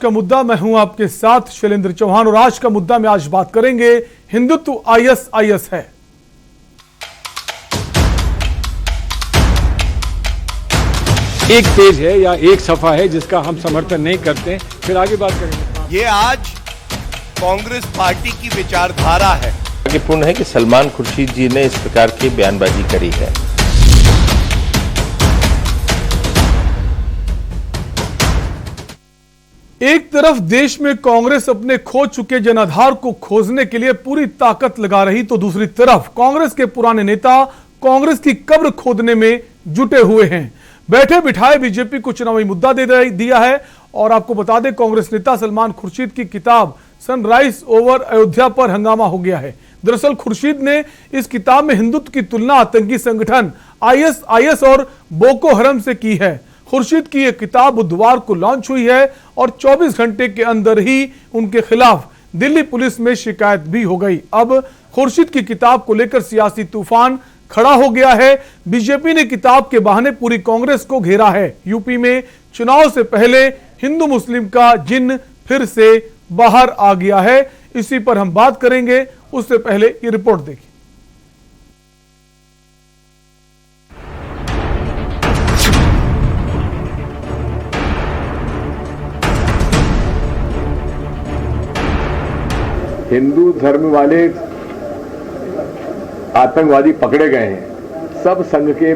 का मुद्दा मैं हूं आपके साथ शैलेंद्र चौहान और आज का मुद्दा में आज बात करेंगे हिंदुत्व आईएसआईएस है। एक पेज है या एक सफा है जिसका हम समर्थन नहीं करते, फिर आगे बात करेंगे। ये आज कांग्रेस पार्टी की विचारधारा है। पूर्ण है कि सलमान खुर्शीद जी ने इस प्रकार की बयानबाजी करी है। एक तरफ देश में कांग्रेस अपने खो चुके जनाधार को खोजने के लिए पूरी ताकत लगा रही, तो दूसरी तरफ कांग्रेस के पुराने नेता कांग्रेस की कब्र खोदने में जुटे हुए हैं। बैठे बिठाए बीजेपी को चुनावी मुद्दा दे दिया है। और आपको बता दें, कांग्रेस नेता सलमान खुर्शीद की किताब सनराइज ओवर अयोध्या पर हंगामा हो गया है। दरअसल खुर्शीद ने इस किताब में हिंदुत्व की तुलना आतंकी संगठन आईएसआईएस और बोको हरम से की है। खुर्शीद की यह किताब बुधवार को लॉन्च हुई है और 24 घंटे के अंदर ही उनके खिलाफ दिल्ली पुलिस में शिकायत भी हो गई। अब खुर्शीद की किताब को लेकर सियासी तूफान खड़ा हो गया है। बीजेपी ने किताब के बहाने पूरी कांग्रेस को घेरा है। यूपी में चुनाव से पहले हिंदू मुस्लिम का जिन्न फिर से बाहर आ गया है। इसी पर हम बात करेंगे, उससे पहले ये रिपोर्ट देखिए। हिंदू धर्म वाले आतंकवादी पकड़े गए हैं, सब संघ के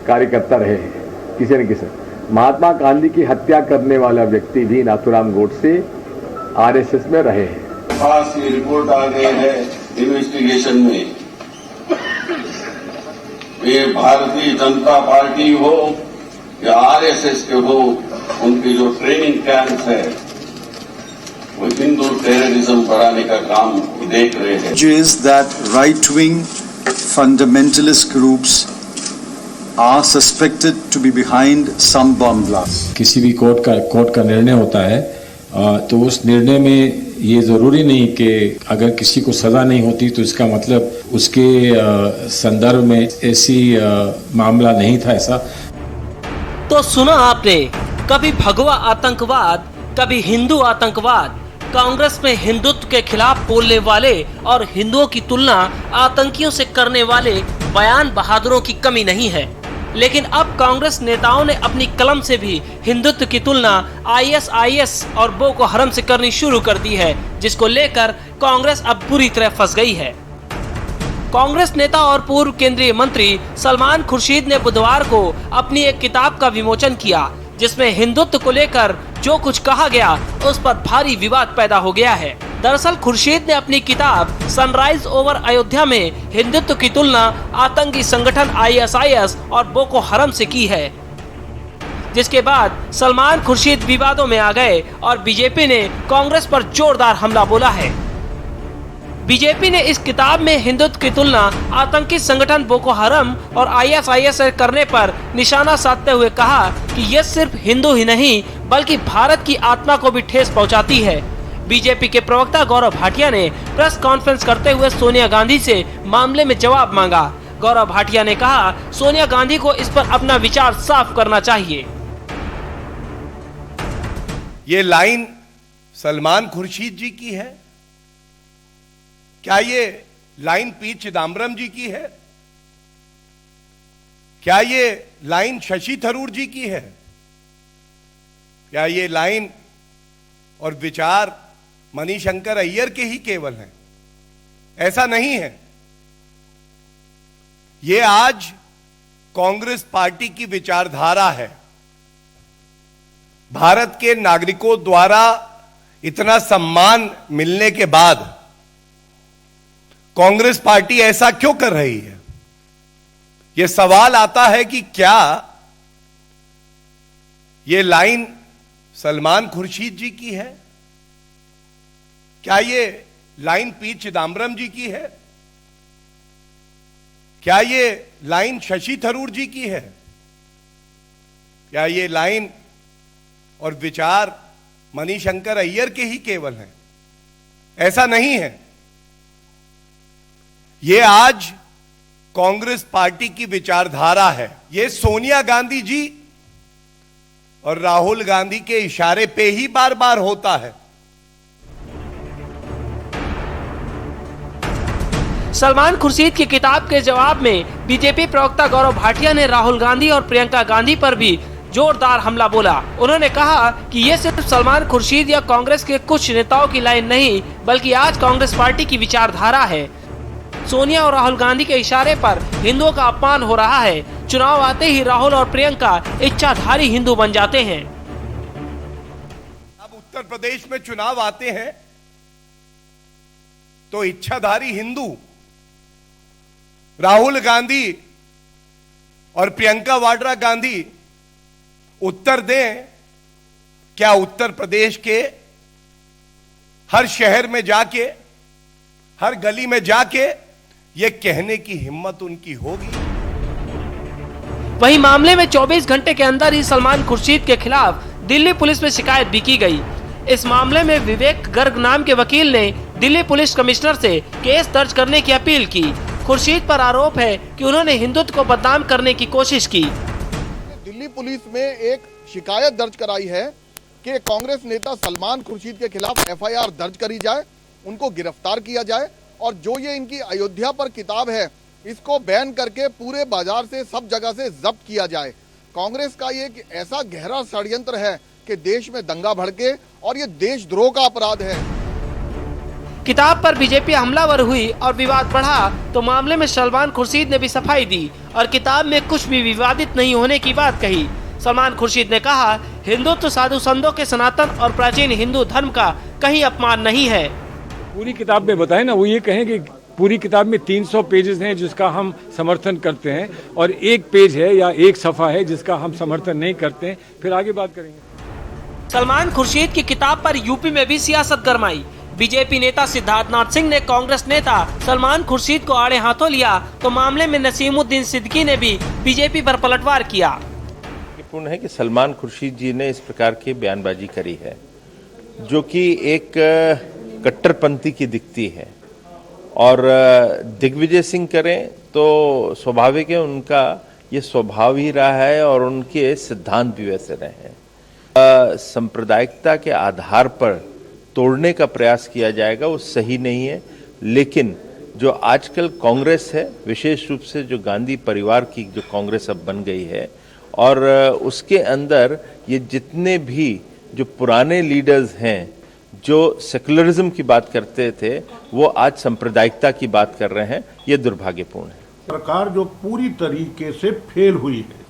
कार्यकर्ता रहे हैं किसी न किसी। महात्मा गांधी की हत्या करने वाला व्यक्ति भी नाथूराम गोडसे आरएसएस में रहे हैं। खास ये रिपोर्ट आ गई है इन्वेस्टिगेशन में, ये भारतीय जनता पार्टी हो या आरएसएस के हो, उनके जो ट्रेनिंग कैंप्स है वो हिंदू टेररिज्म बढ़ाने का काम देख रहे हैं। Is that right-wing fundamentalist groups are suspected to be behind some bomb blasts. किसी भी कोर्ट का निर्णय होता है तो उस निर्णय में ये जरूरी नहीं कि अगर किसी को सजा नहीं होती तो इसका मतलब उसके संदर्भ में ऐसी मामला नहीं था। ऐसा तो सुना आपने, कभी भगवा आतंकवाद, कभी हिंदू आतंकवाद। कांग्रेस में हिंदुत्व के खिलाफ बोलने वाले और हिंदुओं की तुलना आतंकियों से करने वाले बयान बहादुरों की कमी नहीं है। लेकिन अब कांग्रेस नेताओं ने अपनी कलम से भी हिंदुत्व की तुलना आईएसआईएस और बोको हरम से करनी शुरू कर दी है, जिसको लेकर कांग्रेस अब बुरी तरह फंस गई है। कांग्रेस नेता और पूर्व केंद्रीय मंत्री सलमान खुर्शीद ने बुधवार को अपनी एक किताब का विमोचन किया, जिसमें हिंदुत्व को लेकर जो कुछ कहा गया उस पर भारी विवाद पैदा हो गया है। दरअसल खुर्शीद ने अपनी किताब सनराइज ओवर अयोध्या में हिंदुत्व की तुलना आतंकी संगठन आईएसआईएस और बोको हरम से की है, जिसके बाद सलमान खुर्शीद विवादों में आ गए और बीजेपी ने कांग्रेस पर जोरदार हमला बोला है। बीजेपी ने इस किताब में हिंदुत्व की तुलना आतंकी संगठन बोको हरम और आईएसआईएस से करने पर निशाना साधते हुए कहा कि यह सिर्फ हिंदू ही नहीं बल्कि भारत की आत्मा को भी ठेस पहुंचाती है। बीजेपी के प्रवक्ता गौरव भाटिया ने प्रेस कॉन्फ्रेंस करते हुए सोनिया गांधी से मामले में जवाब मांगा। गौरव भाटिया ने कहा, सोनिया गांधी को इस पर अपना विचार साफ करना चाहिए। ये लाइन सलमान खुर्शीद जी की है? क्या ये लाइन पी चिदम्बरम जी की है? क्या ये लाइन शशि थरूर जी की है? क्या ये लाइन और विचार मणिशंकर अय्यर के ही केवल हैं? ऐसा नहीं है। ये आज कांग्रेस पार्टी की विचारधारा है। भारत के नागरिकों द्वारा इतना सम्मान मिलने के बाद कांग्रेस पार्टी ऐसा क्यों कर रही है? यह सवाल आता है कि क्या यह लाइन सलमान खुर्शीद जी की है? क्या ये लाइन पी चिदम्बरम जी की है? क्या ये लाइन शशि थरूर जी की है? क्या ये लाइन और विचार मणिशंकर अय्यर के ही केवल हैं? ऐसा नहीं है। ये आज कांग्रेस पार्टी की विचारधारा है। ये सोनिया गांधी जी और राहुल गांधी के इशारे पे ही बार बार होता है। सलमान खुर्शीद की किताब के जवाब में बीजेपी प्रवक्ता गौरव भाटिया ने राहुल गांधी और प्रियंका गांधी पर भी जोरदार हमला बोला। उन्होंने कहा कि ये सिर्फ सलमान खुर्शीद या कांग्रेस के कुछ नेताओं की लाइन नहीं, बल्कि आज कांग्रेस पार्टी की विचारधारा है। सोनिया और राहुल गांधी के इशारे पर हिंदुओं का अपमान हो रहा है। चुनाव आते ही राहुल और प्रियंका इच्छाधारी हिंदू बन जाते हैं। अब उत्तर प्रदेश में चुनाव आते हैं तो इच्छाधारी हिंदू राहुल गांधी और प्रियंका वाड्रा गांधी उत्तर दें। क्या उत्तर प्रदेश के हर शहर में जाके, हर गली में जाके ये कहने की हिम्मत उनकी होगी? वहीं मामले में 24 घंटे के अंदर ही सलमान खुर्शीद के खिलाफ दिल्ली पुलिस में शिकायत भी की गई। इस मामले में विवेक गर्ग नाम के वकील ने दिल्ली पुलिस कमिश्नर से केस दर्ज करने की अपील की। खुर्शीद पर आरोप है कि उन्होंने हिंदुत्व को बदनाम करने की कोशिश की। दिल्ली पुलिस में एक शिकायत दर्ज कराई है कि कांग्रेस नेता सलमान खुर्शीद के खिलाफ एफआईआर दर्ज करी जाए, उनको गिरफ्तार किया जाए और जो ये इनकी अयोध्या पर किताब है इसको बैन करके पूरे बाजार से, सब जगह से जब्त किया जाए। कांग्रेस का ये एक ऐसा गहरा षड्यंत्र है कि देश में दंगा भड़के और ये देशद्रोह का अपराध है। किताब पर बीजेपी हमलावर हुई और विवाद बढ़ा तो मामले में सलमान खुर्शीद ने भी सफाई दी और किताब में कुछ भी विवादित नहीं होने की बात कही। सलमान खुर्शीद ने कहा, हिंदुत्व साधु संतों के सनातन और प्राचीन हिंदू धर्म का कहीं अपमान नहीं है। पूरी किताब में बताए ना, वो ये कहें कि पूरी किताब में 300 पेजेस हैं जिसका हम समर्थन करते हैं और एक पेज है या एक सफ़ा है जिसका हम समर्थन नहीं करते हैं, फिर आगे बात करेंगे। सलमान खुर्शीद की किताब पर यूपी में भी सियासत गरमाई। बीजेपी नेता सिद्धार्थनाथ सिंह ने कांग्रेस नेता सलमान खुर्शीद को आड़े हाथों लिया तो मामले में नसीमुद्दीन सिद्दीकी ने भी बीजेपी पर पलटवार किया। पूर्ण है कि सलमान खुर्शीद जी ने इस प्रकार की बयानबाजी करी है जो कि एक कट्टरपंथी की दिखती है और दिग्विजय सिंह करें तो स्वाभाविक है, उनका ये स्वभाव ही रहा है और उनके सिद्धांत भी वैसे रहे हैं। सांप्रदायिकता के आधार पर तोड़ने का प्रयास किया जाएगा वो सही नहीं है, लेकिन जो आजकल कांग्रेस है, विशेष रूप से जो गांधी परिवार की जो कांग्रेस अब बन गई है और उसके अंदर ये जितने भी जो पुराने लीडर्स हैं जो सेकुलरिज्म की बात करते थे वो आज सांप्रदायिकता की बात कर रहे हैं, ये दुर्भाग्यपूर्ण है। सरकार जो पूरी तरीके से फेल हुई है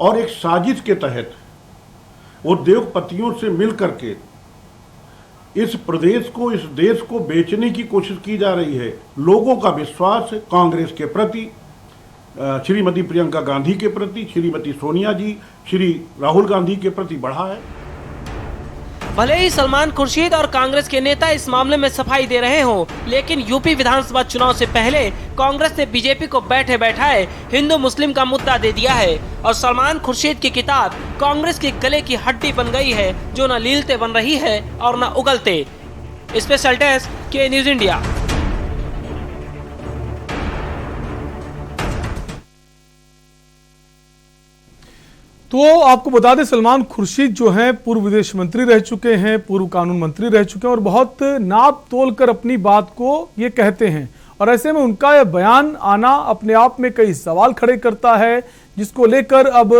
और एक साजिश के तहत वो देवपतियों से मिल करके इस प्रदेश को, इस देश को बेचने की कोशिश की जा रही है। लोगों का विश्वास कांग्रेस के प्रति, श्रीमती प्रियंका गांधी के प्रति, श्रीमती सोनिया जी, श्री राहुल गांधी के प्रति बढ़ा है। भले ही सलमान खुर्शीद और कांग्रेस के नेता इस मामले में सफाई दे रहे हों, लेकिन यूपी विधानसभा चुनाव से पहले कांग्रेस ने बीजेपी को बैठे बैठाए हिंदू मुस्लिम का मुद्दा दे दिया है और सलमान खुर्शीद की किताब कांग्रेस के गले की हड्डी बन गई है, जो न लीलते बन रही है और न उगलते। स्पेशल डेस्क के न्यूज इंडिया। तो आपको बता दें, सलमान खुर्शीद जो हैं पूर्व विदेश मंत्री रह चुके हैं, पूर्व कानून मंत्री रह चुके हैं और बहुत नाप तोल कर अपनी बात को ये कहते हैं और ऐसे में उनका यह बयान आना अपने आप में कई सवाल खड़े करता है, जिसको लेकर अब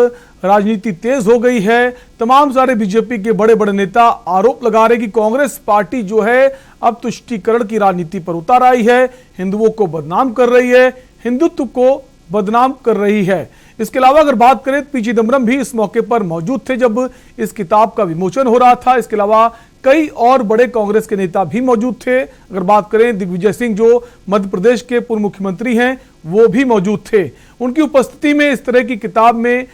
राजनीति तेज हो गई है। तमाम सारे बीजेपी के बड़े बड़े नेता आरोप लगा रहे कि कांग्रेस पार्टी जो है अब तुष्टीकरण की राजनीति पर उतर आई है, हिंदुओं को बदनाम कर रही है, हिंदुत्व को बदनाम कर रही है। इसके अलावा अगर बात करें तो पी चिदम्बरम भी इस मौके पर मौजूद थे जब इस किताब का विमोचन हो रहा था। इसके अलावा कई और बड़े कांग्रेस के नेता भी मौजूद थे। अगर बात करें दिग्विजय सिंह जो मध्य प्रदेश के पूर्व मुख्यमंत्री हैं, वो भी मौजूद थे। उनकी उपस्थिति में इस तरह की किताब में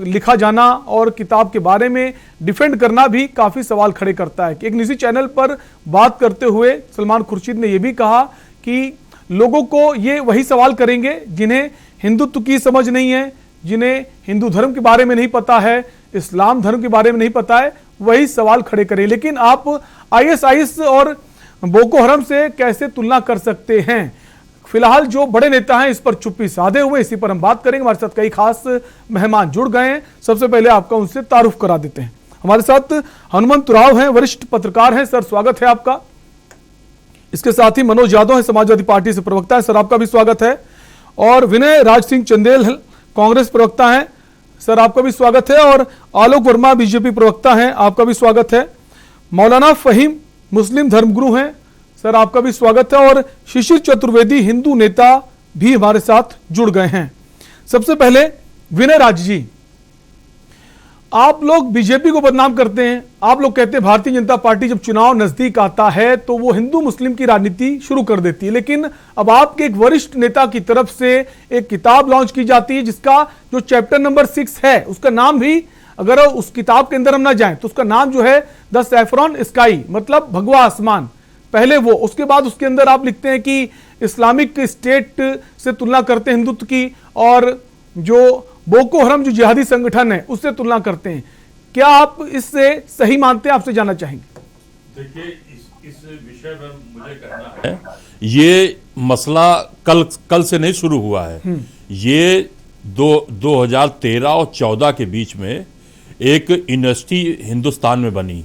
लिखा जाना और किताब के बारे में डिफेंड करना भी काफी सवाल खड़े करता है। एक निजी चैनल पर बात करते हुए सलमान खुर्शीद ने यह भी कहा कि लोगों को ये वही सवाल करेंगे जिन्हें हिंदुत्व की समझ नहीं है, जिन्हें हिंदू धर्म के बारे में नहीं पता है, इस्लाम धर्म के बारे में नहीं पता है, वही सवाल खड़े करें। लेकिन आप आईएसआईएस और बोको हरम से कैसे तुलना कर सकते हैं? फिलहाल जो बड़े नेता हैं इस पर चुप्पी साधे हुए, इसी पर हम बात करेंगे। हमारे साथ कई खास मेहमान जुड़ गए हैं। सबसे पहले आपका उनसे तारुफ करा देते हैं। हमारे साथ हनुमंत राव हैं, वरिष्ठ पत्रकार हैं। सर स्वागत है आपका। इसके साथ ही मनोज यादव है, समाजवादी पार्टी से प्रवक्ता है। सर आपका भी स्वागत है। और विनय राज सिंह चंदेल कांग्रेस प्रवक्ता हैं। सर आपका भी स्वागत है। और आलोक वर्मा बीजेपी प्रवक्ता हैं, आपका भी स्वागत है। मौलाना फहीम मुस्लिम धर्मगुरु हैं, सर आपका भी स्वागत है। और शिशिर चतुर्वेदी हिंदू नेता भी हमारे साथ जुड़ गए हैं। सबसे पहले विनय राज जी, आप लोग बीजेपी को बदनाम करते हैं। आप लोग कहते हैं भारतीय जनता पार्टी जब चुनाव नजदीक आता है तो वो हिंदू मुस्लिम की राजनीति शुरू कर देती है, लेकिन अब आपके एक वरिष्ठ नेता की तरफ से एक किताब लॉन्च की जाती है जिसका जो चैप्टर नंबर 6 है, उसका नाम भी, अगर उस किताब के अंदर हम ना जाएं तो उसका नाम जो है द सैफरॉन स्काई, मतलब भगवा आसमान। पहले वो, उसके बाद उसके अंदर आप लिखते हैं कि इस्लामिक स्टेट से तुलना करते हैं हिंदुत्व की, और जो बोको हरम जो जिहादी संगठन है उससे तुलना करते हैं। क्या आप इससे सही मानते हैं? आपसे जानना चाहेंगे। देखिए, इस विषय में मुझे कहना है, ये मसला कल से नहीं शुरू हुआ है। ये 2013 और 14 के बीच में एक यूनिवर्सिटी हिंदुस्तान में बनी,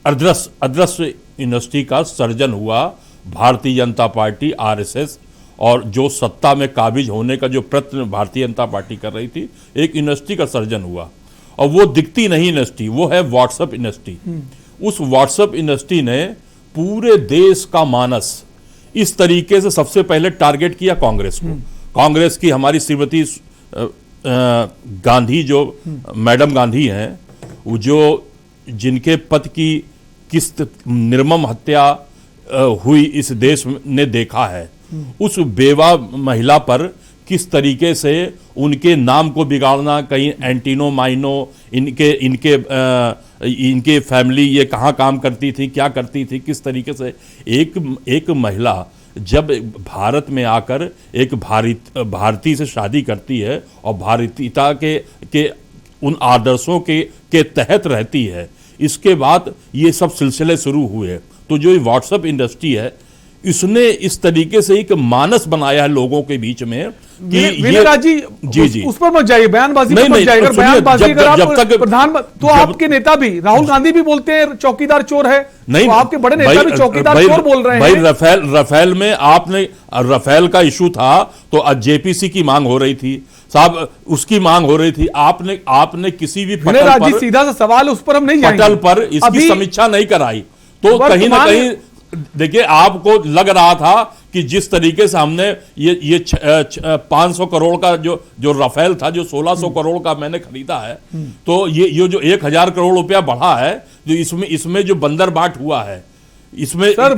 अदरस यूनिवर्सिटी का सर्जन हुआ भारतीय जनता पार्टी, आरएसएस, और जो सत्ता में काबिज होने का जो प्रयत्न भारतीय जनता पार्टी कर रही थी, एक यूनिवर्सिटी का सर्जन हुआ। और वो दिखती नहीं यूनिवर्सिटी, वो है व्हाट्सएप यूनिवर्सिटी। उस व्हाट्सएप यूनिवर्सिटी ने पूरे देश का मानस इस तरीके से सबसे पहले टारगेट किया कांग्रेस को। कांग्रेस की हमारी श्रीमती गांधी, जो मैडम गांधी हैं, वो जो जिनके पति की किस निर्मम हत्या हुई इस देश ने देखा है, उस बेवा महिला पर किस तरीके से उनके नाम को बिगाड़ना, कहीं एंटीनो माइनो, इनके फैमिली ये कहाँ काम करती थी, क्या करती थी, किस तरीके से एक महिला जब भारत में आकर एक भारतीय से शादी करती है और भारतीयता के उन आदर्शों के तहत रहती है, इसके बाद ये सब सिलसिले शुरू हुए। तो जो व्हाट्सएप इंडस्ट्री है, इसने इस तरीके से एक मानस बनाया है लोगों के बीच में कि जी उस पर मत जाइए, बयानबाजी पर मत जाइए। बयानबाजी अगर आप प्रधानमंत्री, तो आपके नेता भी, राहुल गांधी भी बोलते हैं चौकीदार चोर है। नहीं, तो आपके बड़े नेता भी चौकीदार चोर बोल रहे हैं। भाई रफेल में आपने, रफेल का इशू था तो जेपीसी की मांग हो रही थी साहब, उसकी मांग हो रही थी। आपने किसी भी पटल पर, सीधा सा सवाल उस पर हम नहीं जाएंगे, पटल पर इसकी समीक्षा नहीं कराई। तो कहीं ना कहीं देखिए, आपको लग रहा था कि जिस तरीके से हमने ये 500 करोड़ का जो रफेल था, जो 1600 करोड़ का मैंने खरीदा है, तो ये जो 1000 करोड़ रुपया बढ़ा है, जो इसमें जो बंदर बाट हुआ है, इसमें सर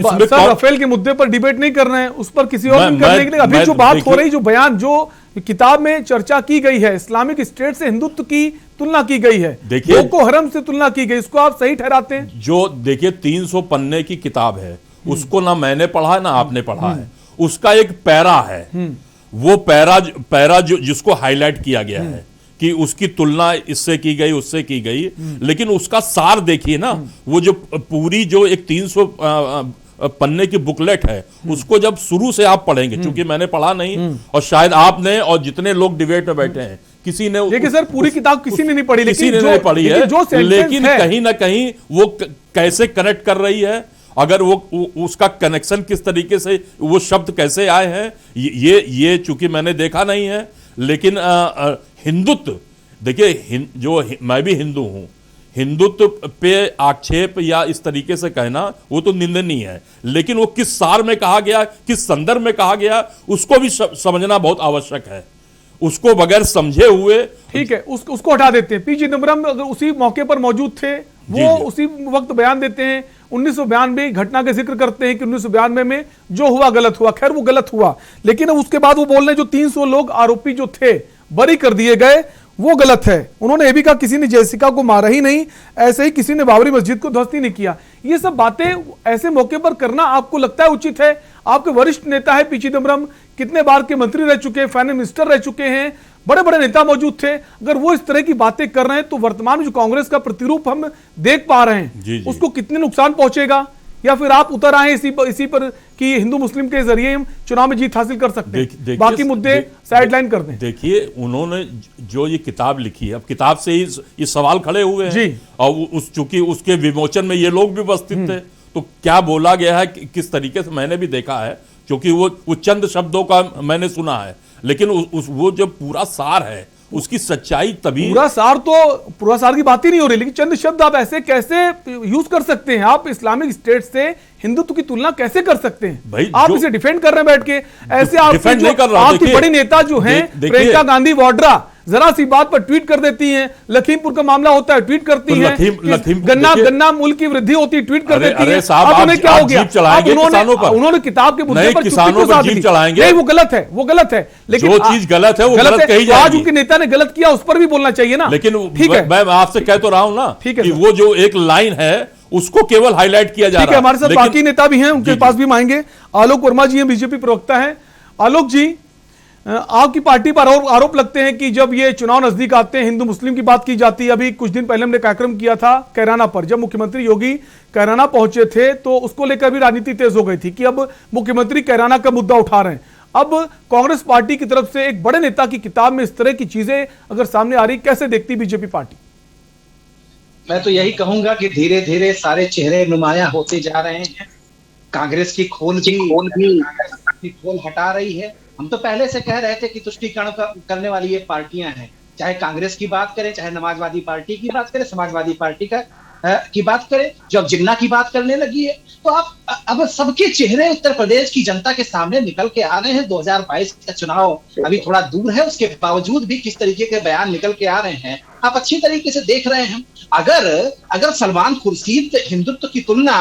रफेल के मुद्दे पर डिबेट नहीं कर रहे हैं, उस पर किसी और करने के लिए अभी जो बात हो रही, जो बयान जो किताब में चर्चा की गई है, इस्लामिक स्टेट से हिंदुत्व की तुलना की गई है, देखिए बोको हरम से तुलना की गई, इसको आप सही ठहराते हैं? जो देखिए 300 पन्ने की किताब है, उसको ना मैंने पढ़ा है ना आपने पढ़ा है। उसका एक पैरा है, वो पैरा जो जिसको हाईलाइट किया गया है कि उसकी तुलना इससे की गई, उससे की गई, लेकिन उसका सार देखिए ना, वो जो पूरी जो एक 300 पन्ने की बुकलेट है, उसको जब शुरू से आप पढ़ेंगे, क्योंकि मैंने पढ़ा नहीं और शायद आपने और जितने लोग डिबेट में बैठे हैं किसी ने, देखिए सर पूरी किताब किसी ने नहीं पढ़ी, किसी ने नहीं पढ़ी है, लेकिन कहीं ना कहीं वो कैसे कनेक्ट कर रही है, अगर वो उसका कनेक्शन किस तरीके से, वो शब्द कैसे आए हैं, ये चूंकि मैंने देखा नहीं है। लेकिन हिंदुत्व देखिए, जो मैं भी हिंदू हूं, हिंदुत्व पे आक्षेप या इस तरीके से कहना वो तो निंदनीय है, लेकिन वो किस सार में कहा गया, किस संदर्भ में कहा गया, उसको भी समझना बहुत आवश्यक है। उसको बगैर समझे हुए, ठीक है, उसको हटा देते हैं। पी चिदम्बरम अगर उसी मौके पर मौजूद थे, वो उसी वक्त बयान देते हैं, 1992 घटना का जिक्र करते हैं कि 1992 में जो हुआ गलत हुआ। खैर वो गलत हुआ, लेकिन उसके बाद वो बोल रहे हैं जो 300 लोग आरोपी जो थे बरी कर दिए गए, वो गलत है। उन्होंने ये भी कहा किसी ने जैसिका को मारा ही नहीं, ऐसे ही किसी ने बाबरी मस्जिद को ध्वस्त ही नहीं किया। ये सब बातें ऐसे मौके पर करना आपको लगता है उचित है? आपके वरिष्ठ नेता है पी चिदम्बरम, कितने बार के मंत्री रह चुके हैं, फाइनेंस मिनिस्टर रह चुके हैं, बड़े बड़े नेता मौजूद थे। अगर वो इस तरह की बातें कर रहे हैं तो वर्तमान में जो कांग्रेस का प्रतिरूप हम देख पा रहे हैं, उसको कितने नुकसान पहुंचेगा? या फिर आप उतर आए इसी पर कि हिंदू मुस्लिम के जरिए हम चुनाव में जीत हासिल कर सकते हैं, बाकी मुद्दे साइडलाइन कर दें? देखिए, उन्होंने जो ये किताब लिखी है, अब किताब से ही ये सवाल खड़े हुए हैं जी। और चूंकि उसके विमोचन में ये लोग भी उपस्थित थे, तो क्या बोला गया है, किस तरीके से मैंने भी देखा है, क्योंकि वो चंद शब्दों का मैंने सुना है, लेकिन वो जो पूरा सार है उसकी सच्चाई तभी। पूरा सार की बात ही नहीं हो रही, लेकिन चंद शब्द आप ऐसे कैसे यूज कर सकते हैं? आप इस्लामिक स्टेट से हिंदुत्व की तुलना कैसे कर सकते हैं भाई? आप इसे डिफेंड कर रहे हैं बैठ के ऐसे? आपकी बड़ी नेता जो हैं प्रियंका गांधी वाड्रा, जरा सी बात पर ट्वीट कर देती हैं। लखीमपुर का मामला होता है, ट्वीट करती हैं। गन्ना मूल्य की वृद्धि होती है, ट्वीट कर देती हैं। अब उन्हें क्या हो गया? उन्होंने किताब के मुद्दे पर किसानों पर जीप चलाएंगे। नहीं, वो गलत है, वो गलत है। लेकिन जो चीज गलत है वो गलत कही जाएगी। आज उनके नेता ने गलत किया, उस पर भी बोलना चाहिए ना। लेकिन ठीक है, मैं आपसे कह तो रहा हूं ना, ठीक है, कि वो जो एक लाइन है उसको केवल हाईलाइट किया जा रहा है। हमारे साथ बाकी नेता भी हैं, उनके पास भी आएंगे। आलोक वर्मा जी हैं, बीजेपी प्रवक्ता हैं। आलोक जी, आपकी पार्टी पर आरोप लगते हैं कि जब ये चुनाव नजदीक आते हैं हिंदू मुस्लिम की बात की जाती है। अभी कुछ दिन पहले हमने कार्यक्रम किया था कैराना पर, जब मुख्यमंत्री योगी कैराना पहुंचे थे तो उसको लेकर भी राजनीति तेज हो गई थी कि अब मुख्यमंत्री कैराना का मुद्दा उठा रहे हैं। अब कांग्रेस पार्टी की तरफ से एक बड़े नेता की किताब में इस तरह की चीजें अगर सामने आ रही, कैसे देखती बीजेपी पार्टी? मैं तो यही कहूंगा कि धीरे धीरे सारे चेहरे नुमाया होते जा रहे हैं। कांग्रेस की खोल हटा रही है। हम तो पहले से कह रहे थे कि तुष्टीकरण करने वाली ये पार्टियां हैं, चाहे कांग्रेस की बात करें, चाहे समाजवादी पार्टी की बात करें, समाजवादी पार्टी की बात करें, जब जिन्ना की बात करने लगी है तो आप अब सबके चेहरे उत्तर प्रदेश की जनता के सामने निकल के आ रहे हैं। 2022 का चुनाव अभी थोड़ा दूर है, उसके बावजूद भी किस तरीके के बयान निकल के आ रहे हैं आप अच्छी तरीके से देख रहे हैं। अगर सलमान खुर्शीद हिंदुत्व की तुलना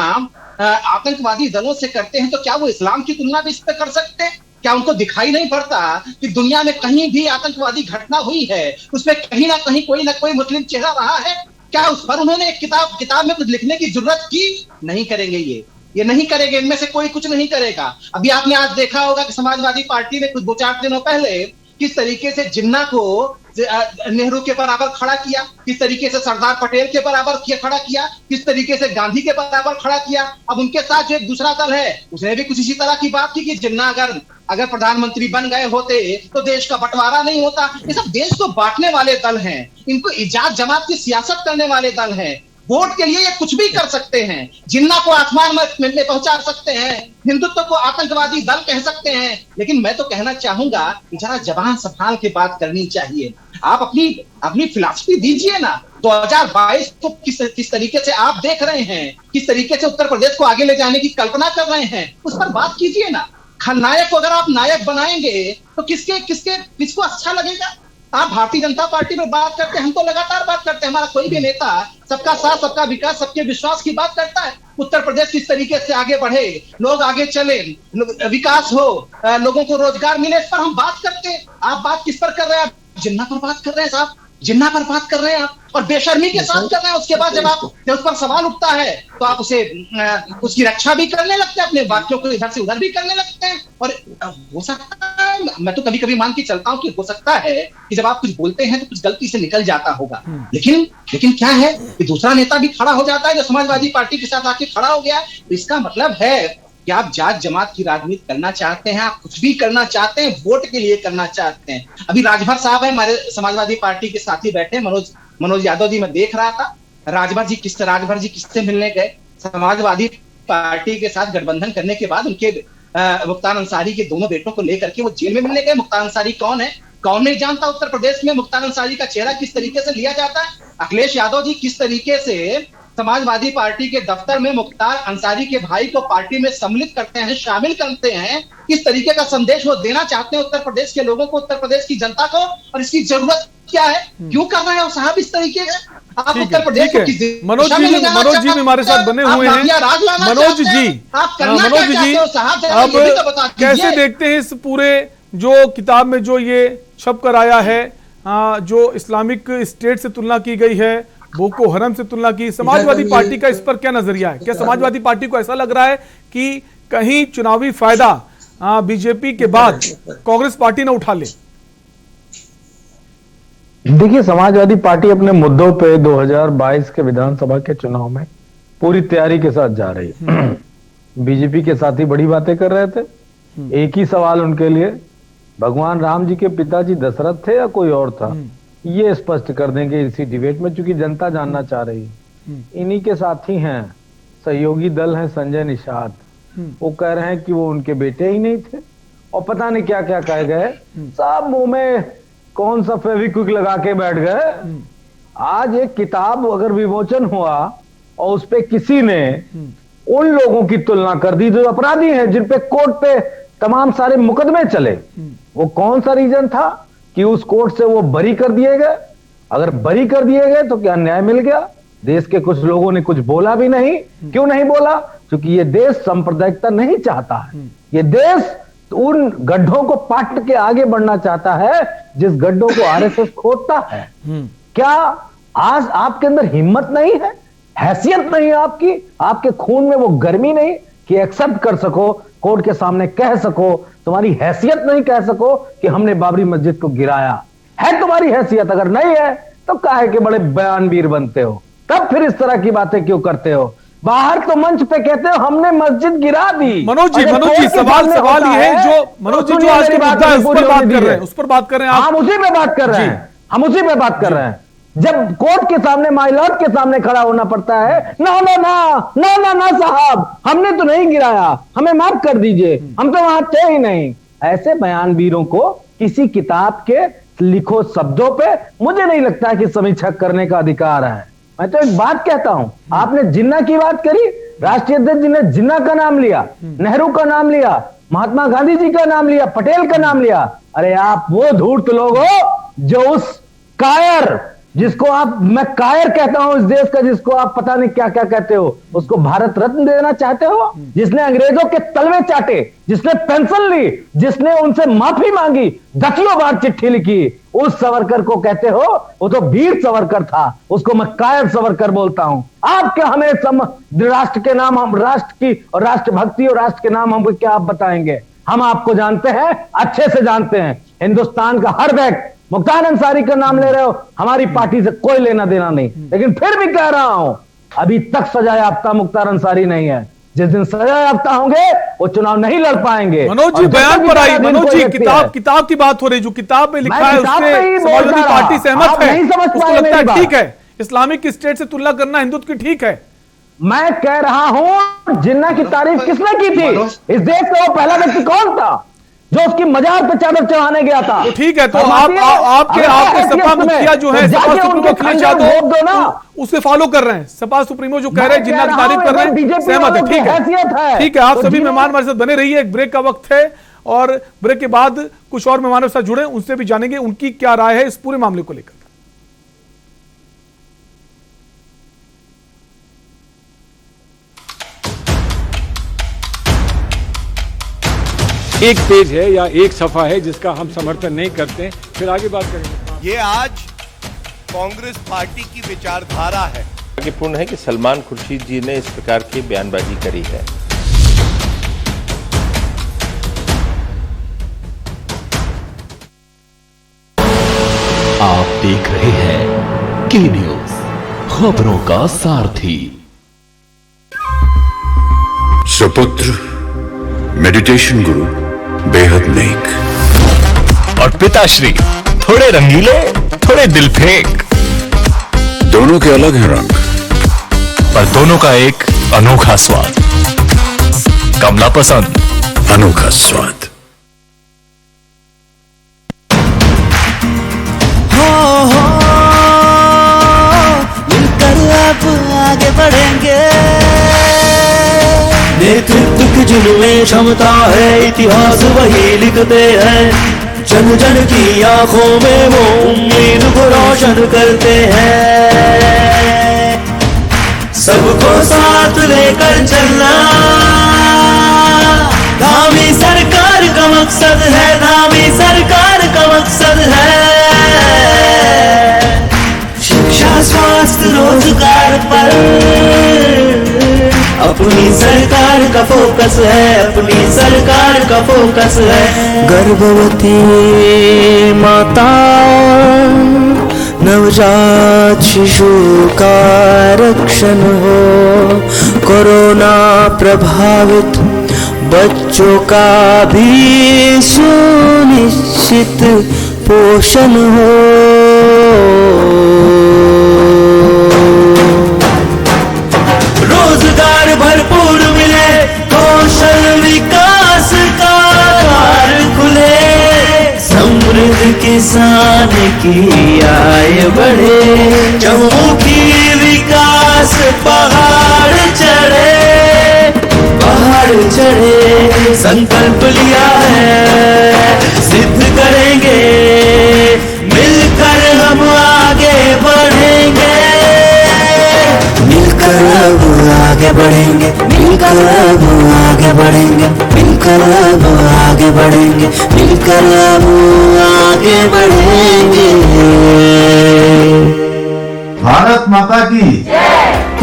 आतंकवादी दलों से करते हैं तो क्या वो इस्लाम की तुलना भी इस पे कर सकते हैं? क्या उनको दिखाई नहीं पड़ता कि दुनिया में कहीं भी आतंकवादी घटना हुई है उसमें कहीं ना कहीं कोई ना कोई मुस्लिम चेहरा रहा है? क्या उस पर उन्होंने एक किताब में कुछ लिखने की जरूरत की? नहीं करेंगे, ये नहीं करेंगे, इनमें से कोई कुछ नहीं करेगा। अभी आपने आज देखा होगा कि समाजवादी पार्टी ने कुछ 2-4 दिनों पहले किस तरीके से जिन्ना को नेहरू के बराबर खड़ा किया, किस तरीके से सरदार पटेल के बराबर खड़ा किया, किस तरीके से गांधी के बराबर खड़ा किया। अब उनके साथ जो एक दूसरा दल है उसने भी कुछ इसी तरह की बात की कि जिन्ना अगर प्रधानमंत्री बन गए होते तो देश का बंटवारा नहीं होता। ये सब देश को बांटने वाले दल हैं, इनको इजात जमात की सियासत करने वाले दल हैं। वोट के लिए ये कुछ भी कर सकते हैं, जिन्ना को आसमान में पहुंचा सकते हैं, हिंदुत्व को आतंकवादी दल कह सकते हैं। लेकिन मैं तो कहना चाहूंगा कि जरा जबान संभाल के बात करनी चाहिए। आप अपनी फिलॉसफी दीजिए ना। 2022 को किस तरीके से आप देख रहे हैं, किस तरीके से उत्तर प्रदेश को आगे ले जाने की कल्पना कर रहे हैं, उस पर बात कीजिए ना। खलनायक को अगर आप नायक बनाएंगे तो किसको अच्छा लगेगा? आप भारतीय जनता पार्टी में बात करते हैं, हम तो लगातार बात करते हैं, हमारा कोई भी नेता सबका साथ, सबका विकास, सबके विश्वास की बात करता है। उत्तर प्रदेश किस तरीके से आगे बढ़े, लोग आगे चले, विकास हो, लोगों को रोजगार मिले, इस पर हम बात करते हैं। आप बात किस पर कर रहे हैं? आप जिन्ना पर बात कर रहे हैं साहब, जिन्ना पर बात कर रहे हैं आप, और बेशर्मी के साथ कर रहे हैं। उसके बाद जब उस पर सवाल उठता है तो आप उसकी रक्षा भी करने लगते हैं, अपने वाक्यों को इधर से उधर भी करने लगते हैं। और हो सकता है, मैं तो कभी कभी मान के चलता हूं कि हो सकता है कि जब आप कुछ बोलते हैं तो कुछ गलती से निकल जाता होगा, लेकिन क्या है कि दूसरा नेता भी खड़ा हो जाता है जो समाजवादी पार्टी के साथ आके खड़ा हो गया। तो इसका मतलब है कि आप जात जमात की राजनीति करना चाहते हैं, आप कुछ भी करना चाहते हैं, वोट के लिए करना चाहते हैं। अभी राजभर साहब है, हमारे समाजवादी पार्टी के साथी बैठे, मनोज यादव जी, मैं देख रहा था राजभर जी किससे मिलने गए। समाजवादी पार्टी के साथ गठबंधन करने के बाद उनके मुख्तार अंसारी के दोनों बेटों को लेकर के वो जेल में मिलने गए। मुख्तार अंसारी कौन है? कौन नहीं जानता उत्तर प्रदेश में मुख्तार अंसारी का चेहरा किस तरीके से लिया जाता है। अखिलेश यादव जी किस तरीके से समाजवादी पार्टी के दफ्तर में मुख्तार अंसारी के भाई को पार्टी में सम्मिलित करते हैं, शामिल करते हैं, किस तरीके का संदेश वो देना चाहते हैं उत्तर प्रदेश के लोगों को, उत्तर प्रदेश की जनता को, और इसकी जरूरत क्या है, क्यों कर रहे हैं साहब इस तरीके का? आप उत्तर प्रदेश को मनोज जी भी हमारे साथ बने हुए हैं। मनोज जी, अब कैसे देखते हैं इस पूरे जो किताब में जो ये छप कर आया है, जो इस्लामिक स्टेट से तुलना की गई है, बोको हरम से तुलना की, समाजवादी पार्टी का इस पर क्या नजरिया है? क्या समाजवादी पार्टी को ऐसा लग रहा है कि कहीं चुनावी फायदा बीजेपी के बाद कांग्रेस पार्टी न उठा ले? देखिए, समाजवादी पार्टी अपने मुद्दों पे 2022 के विधानसभा के चुनाव में पूरी तैयारी के साथ जा रही है। बीजेपी के साथी बड़ी बातें कर रहे थे। एक ही सवाल उनके लिए, भगवान राम जी के पिताजी दशरथ थे या कोई और था? ये स्पष्ट कर देंगे इसी डिबेट में, क्योंकि जनता जानना चाह रही है। इन्हीं के साथी हैं, सहयोगी दल हैं संजय निषाद, वो कह रहे हैं कि वो उनके बेटे ही नहीं थे और पता नहीं क्या क्या कह गए। सब मुंह में कौन सा फेविक्विक लगा के बैठ गए। आज एक किताब अगर विमोचन हुआ और उस पे किसी ने उन लोगों की तुलना कर दी जो अपराधी हैं, जिन पे कोर्ट पे तमाम सारे मुकदमे चले, वो कौन सा रीजन था कि उस कोर्ट से वो बरी कर दिए गए? अगर बरी कर दिए गए तो क्या न्याय मिल गया? देश के कुछ लोगों ने कुछ बोला भी नहीं। क्यों नहीं बोला? क्योंकि ये देश सांप्रदायिकता नहीं चाहता है। ये देश उन गड्ढों को पाट के आगे बढ़ना चाहता है जिस गड्ढों को आरएसएस खोदता है। क्या आज आपके अंदर हिम्मत नहीं है, हैसियत नहीं है आपकी, आपके खून में वो गर्मी नहीं कि एक्सेप्ट कर सको, कोर्ट के सामने कह सको? तुम्हारी हैसियत नहीं कह सको कि हमने बाबरी मस्जिद को गिराया? है तुम्हारी हैसियत? अगर नहीं है तो काहे के बड़े बयानवीर बनते हो? तब फिर इस तरह की बातें क्यों करते हो? बाहर तो मंच पे कहते हो हमने मस्जिद गिरा दी। मनोज जी सवाल ये है जो मनोज जी जो आज के मुद्दा है उस पर बात कर रहे हैं, उस पर बात कर रहे हैं। हम उसी पे बात कर रहे हैं, हम उसी पे बात कर रहे हैं। जब कोर्ट के सामने, माय लॉर्ड के सामने खड़ा होना पड़ता है, ना ना ना ना ना ना साहब, हमने तो नहीं गिराया, हमें माफ कर दीजिए, हम तो वहां थे ही नहीं। ऐसे बयानवीरों को किसी किताब के लिखो शब्दों पे मुझे नहीं लगता कि समीक्षा करने का अधिकार है। मैं तो एक बात कहता हूं, आपने जिन्ना की बात करी, राष्ट्रीय अध्यक्ष जी ने जिन्ना का नाम लिया, नेहरू का नाम लिया, महात्मा गांधी जी का नाम लिया, पटेल का नाम लिया। अरे आप वो धूर्त लोग हो जो उस कायर, जिसको आप, मैं कायर कहता हूं इस देश का, जिसको आप पता नहीं क्या क्या कहते हो, उसको भारत रत्न देना चाहते हो? जिसने अंग्रेजों के तलवे चाटे, जिसने पेंशन ली, जिसने उनसे माफी मांगी, दसियों बार चिट्ठी लिखी, उस सावरकर को कहते हो? वो तो वीर सावरकर था, उसको मैं कायर सावरकर बोलता हूं। आप क्या हमें राष्ट्र के नाम, हम राष्ट्र की और राष्ट्रभक्ति और राष्ट्र के नाम हमको क्या आप बताएंगे? हम आपको जानते हैं, अच्छे से जानते हैं। हिंदुस्तान का हर व्यक्ति, मुख्तार अंसारी का नाम ले रहे हो, हमारी पार्टी से कोई लेना देना नहीं, लेकिन फिर भी कह रहा हूं, अभी तक सजा याफ्ता मुख्तार अंसारी नहीं है। जिस दिन सजा याफ्ता होंगे वो चुनाव नहीं लड़ पाएंगे। मनोज जी बयान पर आई, मनोज जी किताब की बात हो रही, जो किताब में लिखा है उससे समाजवादी पार्टी सहमत है, उसको लगता है ठीक है, इस्लामिक स्टेट से तुलना करना हिंदुत्व की ठीक है। मैं कह रहा हूं, जिन्ना की तारीफ किसने की थी? इस देश का वो पहला व्यक्ति कौन था जो उसकी मजार पे चादर चढ़ाने गया था? तो ठीक है, तो आपके सपा मुखिया जो है, सपा सुप्रीमो अखिलेश यादव उसे फॉलो कर रहे हैं। सपा सुप्रीमो जो कह रहे हैं, जिन्ना की तारीफ कर रहे हैं, सहमत है, ठीक है, ठीक है। आप सभी मेहमान हमारे साथ बने रहिए, एक ब्रेक का वक्त है और ब्रेक के बाद कुछ और मेहमानों के साथ जुड़े, उनसे भी जानेंगे उनकी क्या राय है इस पूरे मामले को लेकर। एक पेज है या एक सफा है जिसका हम समर्थन नहीं करते, फिर आगे बात करेंगे। ये आज कांग्रेस पार्टी की विचारधारा है। पूर्ण है कि सलमान खुर्शीद जी ने इस प्रकार की बयानबाजी करी है। आप देख रहे हैं के न्यूज, खबरों का सारथी। सुपुत्र मेडिटेशन गुरु बेहद नेक और पिताश्री थोड़े रंगीले, थोड़े दिल फेंक। दोनों के अलग हैं रंग, पर दोनों का एक अनोखा स्वाद। कमला पसंद, अनोखा स्वाद। मिलकर अब आगे बढ़ेंगे, नेतृत्व की जिनमें क्षमता है, इतिहास वही लिखते हैं। जन जन की आंखों में वो उम्मीद को रोशन करते हैं। सबको साथ लेकर चलना धामी सरकार का मकसद है, धामी सरकार का मकसद है। शिक्षा, स्वास्थ्य, रोजगार पर अपनी सरकार का फोकस है, अपनी सरकार का फोकस है। गर्भवती माता, नवजात शिशु का रक्षण हो, कोरोना प्रभावित बच्चों का भी सुनिश्चित पोषण हो। रोजगार भरपूर मिले, कौशल विकास का द्वार खुले, समृद्ध किसान की आय बढ़े, चहुमुखी विकास पहाड़ चढ़े, संकल्प लिया है, सिद्ध करेंगे, मिलकर हम आगे बढ़ेंगे, मिलकर अब आगे बढ़ेंगे, मिलकर अब आगे बढ़ेंगे, मिलकर अब आगे बढ़ेंगे, मिलकर अब आगे बढ़ेंगे। भारत माता की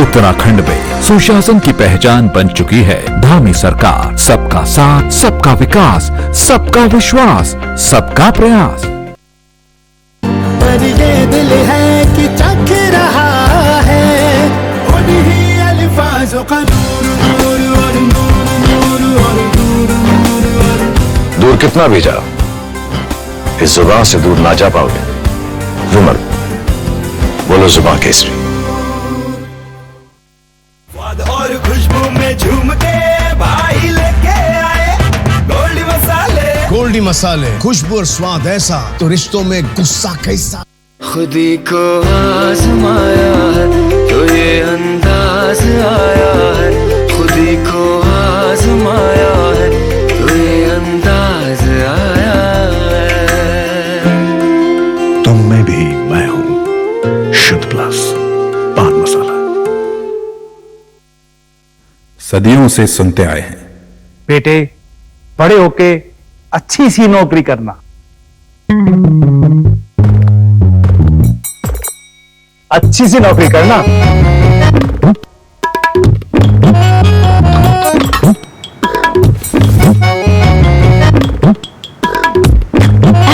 उत्तराखंड में सुशासन की पहचान बन चुकी है धामी सरकार। सबका साथ, सबका विकास, सबका विश्वास, सबका प्रयास। पर ये दिल है कि चख रहा है उन्हीं अल्फाजों का दूर कितना भी जाओ, इस जुबान से दूर ना जा पाओगे। विमल, बोलो जुबान केसरी। और खुशबू में झूम के भाई लेके आए गोल्डी मसाले। गोल्डी मसाले, खुशबू और स्वाद ऐसा तो रिश्तों में गुस्सा कैसा। खुदी को आजमाया है तो ये अंदाज आया है, खुदी को आजमाया है तो ये अंदाज आया है। तुम में भी मैं हूं, शुद्ध प्लस पान मसाला। सदियों से सुनते आए हैं, बेटे बड़े होके अच्छी सी नौकरी करना, अच्छी सी नौकरी करना।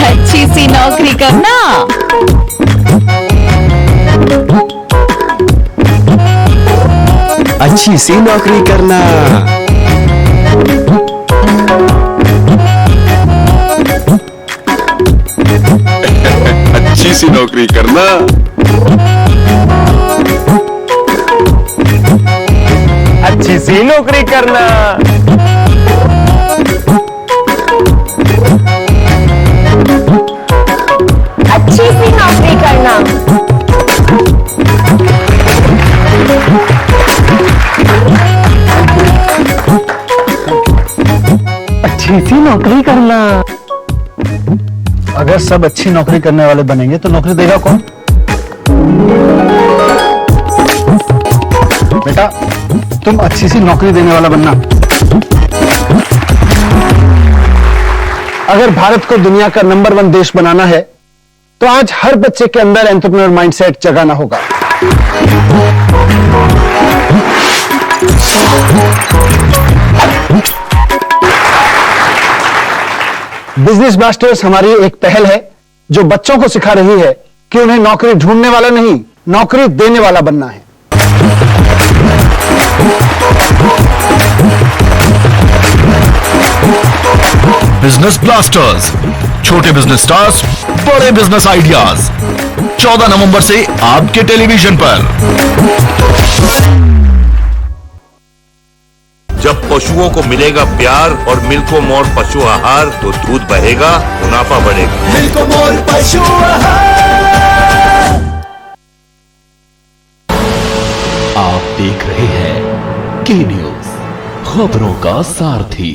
अच्छी सी नौकरी करना। अच्छी सी नौकरी करना। अच्छी सी नौकरी करना। अच्छी सी नौकरी करना। अच्छी सी नौकरी करना। अच्छी सी नौकरी करना। अगर सब अच्छी नौकरी करने वाले बनेंगे तो नौकरी देगा कौन? बेटा तुम अच्छी सी नौकरी देने वाला बनना। अगर भारत को दुनिया का नंबर 1 देश बनाना है तो आज हर बच्चे के अंदर एंटरप्रेन्योर माइंडसेट जगाना होगा। बिजनेस ब्लास्टर्स हमारी एक पहल है जो बच्चों को सिखा रही है कि उन्हें नौकरी ढूंढने वाला नहीं, नौकरी देने वाला बनना है। बिजनेस ब्लास्टर्स, छोटे बिजनेस स्टार्स, बड़े बिजनेस आइडियाज। 14 नवंबर से आपके टेलीविजन पर। जब पशुओं को मिलेगा प्यार और मिल्को मोर पशु आहार तो दूध बहेगा, मुनाफा बढ़ेगा। मिल्को मोर पशु आहार। आप देख रहे हैं के न्यूज, खबरों का सारथी।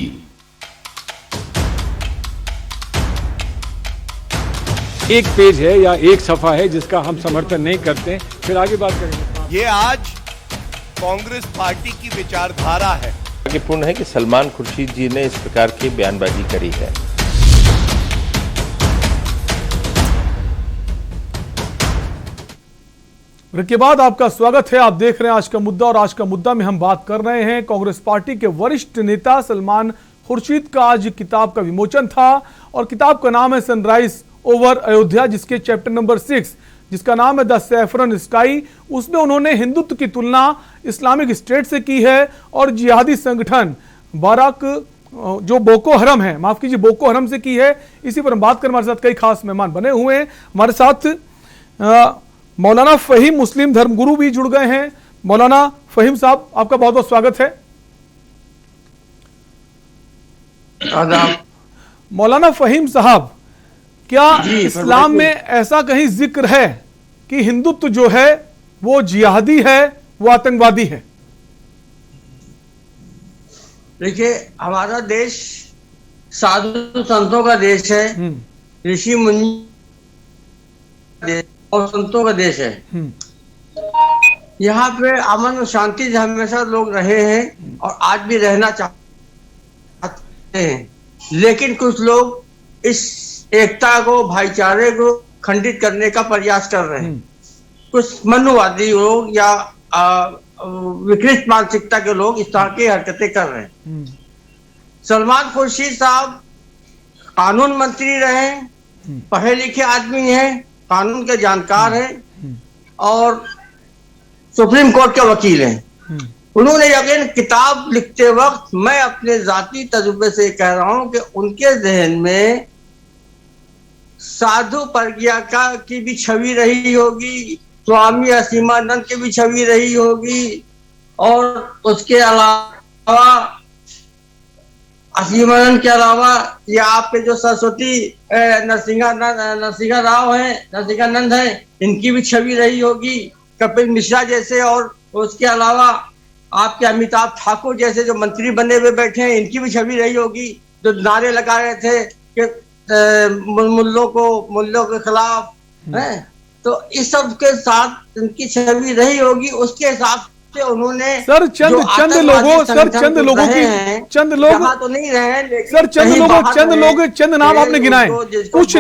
एक पेज है या एक सफा है जिसका हम समर्थन नहीं करते, फिर आगे बात करेंगे। ये आज कांग्रेस पार्टी की विचारधारा है। पूर्ण है कि सलमान खुर्शीद जी ने इस प्रकार की बयानबाजी करी है। ब्रेक के बाद आपका स्वागत है। आप देख रहे हैं आज का मुद्दा, और आज का मुद्दा में हम बात कर रहे हैं कांग्रेस पार्टी के वरिष्ठ नेता सलमान खुर्शीद का आज किताब का विमोचन था, और किताब का नाम है सनराइज ओवर अयोध्या, जिसके चैप्टर नंबर 6 जिसका नाम है द सैफरन स्काई। उसमें उन्होंने हिंदुत्व की तुलना इस्लामिक स्टेट से की है और जिहादी संगठन बाराक जो बोको हरम है, माफ कीजिए बोको हरम से की है। इसी पर हम बात करें, हमारे साथ कई खास मेहमान बने हुए हैं। हमारे साथ मौलाना फहीम मुस्लिम धर्मगुरु भी जुड़ गए हैं। मौलाना फहीम साहब, आपका बहुत बहुत स्वागत है। मौलाना फहीम साहब, क्या इस्लाम में ऐसा कहीं जिक्र है कि हिंदुत्व जो है वो जिहादी है, वो आतंकवादी है? देखिए, हमारा देश साधु संतों का देश है, ऋषि मुनि और संतों का देश है। यहाँ पे अमन और शांति से हमेशा लोग रहे हैं और आज भी रहना चाहते हैं, लेकिन कुछ लोग इस एकता को, भाईचारे को खंडित करने का प्रयास कर रहे हैं। कुछ मनुवादी लोग या विकृत मानसिकता के लोग इस तरह की हरकतें कर रहे हैं। सलमान खुर्शीद साहब कानून मंत्री रहे, पढ़े लिखे आदमी हैं, कानून के जानकार हैं और सुप्रीम कोर्ट के वकील हैं। उन्होंने यकीन किताब लिखते वक्त, मैं अपने जाती तजुर्बे से कह रहा हूं कि उनके जहन में साधु प्रज्ञा की भी छवि रही होगी, स्वामी असीमानंद की भी छवि रही होगी और उसके अलावा असीमानंद के अलावा ये आपके जो सरस्वती नरसिंहानंद हैं, इनकी भी छवि रही होगी, कपिल मिश्रा जैसे, और उसके अलावा आपके अमिताभ ठाकुर जैसे जो मंत्री बने हुए बैठे हैं, इनकी भी छवि रही होगी, जो नारे लगा रहे थे कि मुल्लों के खिलाफ है। तो इस सब के साथ इनकी छवि रही होगी, उसके हिसाब से उन्होंने सर चंद लोग चंद नाम आपने गिनाए। कुछ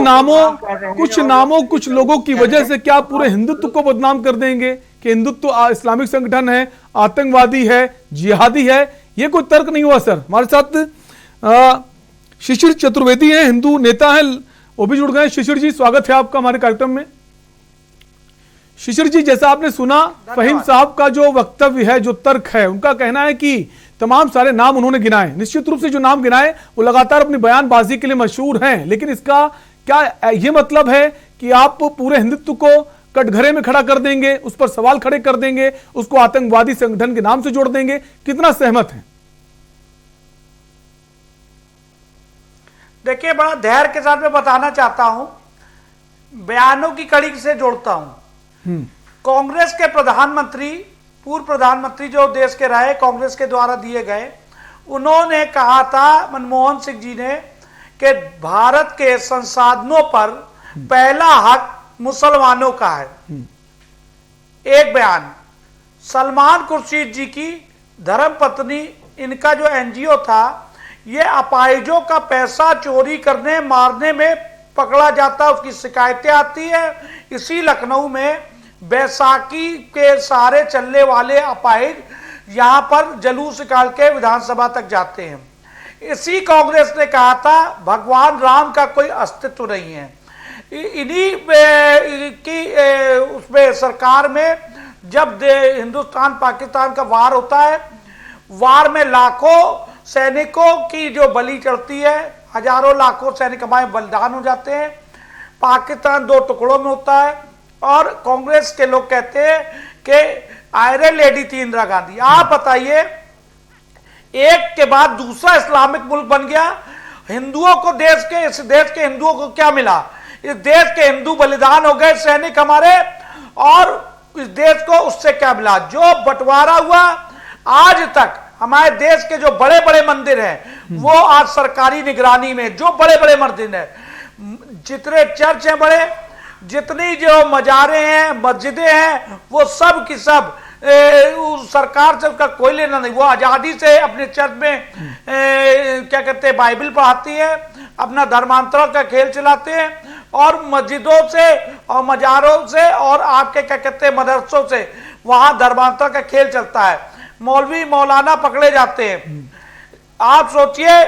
लोगों की वजह से क्या पूरे हिंदुत्व को बदनाम कर देंगे कि हिंदुत्व इस्लामिक संगठन है, आतंकवादी है, जिहादी है? ये कोई तर्क नहीं हुआ सर। हमारे साथ शिशिर चतुर्वेदी हैं, हिंदू नेता हैं, वो भी जुड़ गए। शिशिर जी, स्वागत है आपका हमारे कार्यक्रम में। शिशिर जी, जैसा आपने सुना फहीम साहब का जो वक्तव्य है, जो तर्क है, उनका कहना है कि तमाम सारे नाम उन्होंने गिनाए, निश्चित रूप से जो नाम गिनाए वो लगातार अपनी बयानबाजी के लिए मशहूर हैं, लेकिन इसका क्या ये मतलब है कि आप पूरे हिंदुत्व को कटघरे में खड़ा कर देंगे, उस पर सवाल खड़े कर देंगे, उसको आतंकवादी संगठन के नाम से जोड़ देंगे? कितना सहमत है? देखिए, बड़ा धैर्य के साथ मैं बताना चाहता हूं, बयानों की कड़ी से जोड़ता हूं। कांग्रेस के प्रधानमंत्री, पूर्व प्रधानमंत्री जो देश के रहे, कांग्रेस के द्वारा दिए गए, उन्होंने कहा था, मनमोहन सिंह जी ने, कि भारत के संसाधनों पर पहला हक मुसलमानों का है। एक बयान। सलमान खुर्शीद जी की धर्मपत्नी, इनका जो एनजीओ था, ये अपाहिजों का पैसा चोरी करने, मारने में पकड़ा जाता, उसकी शिकायतें आती है। इसी लखनऊ में बैसाखी के सारे चलने वाले अपाहिज यहां पर जुलूस निकाल के विधानसभा तक जाते हैं। इसी कांग्रेस ने कहा था भगवान राम का कोई अस्तित्व नहीं है। इन्हीं की उसमें सरकार में जब हिंदुस्तान पाकिस्तान का वार होता है, वार में लाखों सैनिकों की जो बलि चढ़ती है, हजारों लाखों सैनिक हमारे बलिदान हो जाते हैं। पाकिस्तान दो टुकड़ों में होता है और कांग्रेस के लोग कहते हैं कि आयरन लेडी थी इंदिरा गांधी। आप बताइए, एक के बाद दूसरा इस्लामिक मुल्क बन गया, हिंदुओं को इस देश के हिंदुओं को क्या मिला? इस देश के हिंदू बलिदान हो गए, सैनिक हमारे, और इस देश को उससे क्या मिला? जो बंटवारा हुआ, आज तक हमारे देश के जो बड़े बड़े मंदिर हैं वो आज सरकारी निगरानी में, जो बड़े बड़े मंदिर हैं, जितने चर्च हैं बड़े, जितनी जो मजारे हैं, मस्जिदें हैं, वो सब की सब सरकार से उसका कोई लेना नहीं। वो आजादी से अपने चर्च में क्या कहते हैं, बाइबल पढ़ाती है, अपना धर्मांतरण का खेल चलाते हैं, और मस्जिदों से और मजारों से और आपके क्या कहते हैं मदरसों से वहां धर्मांतरण का खेल चलता है। मौलवी मौलाना पकड़े जाते हैं। आप सोचिए,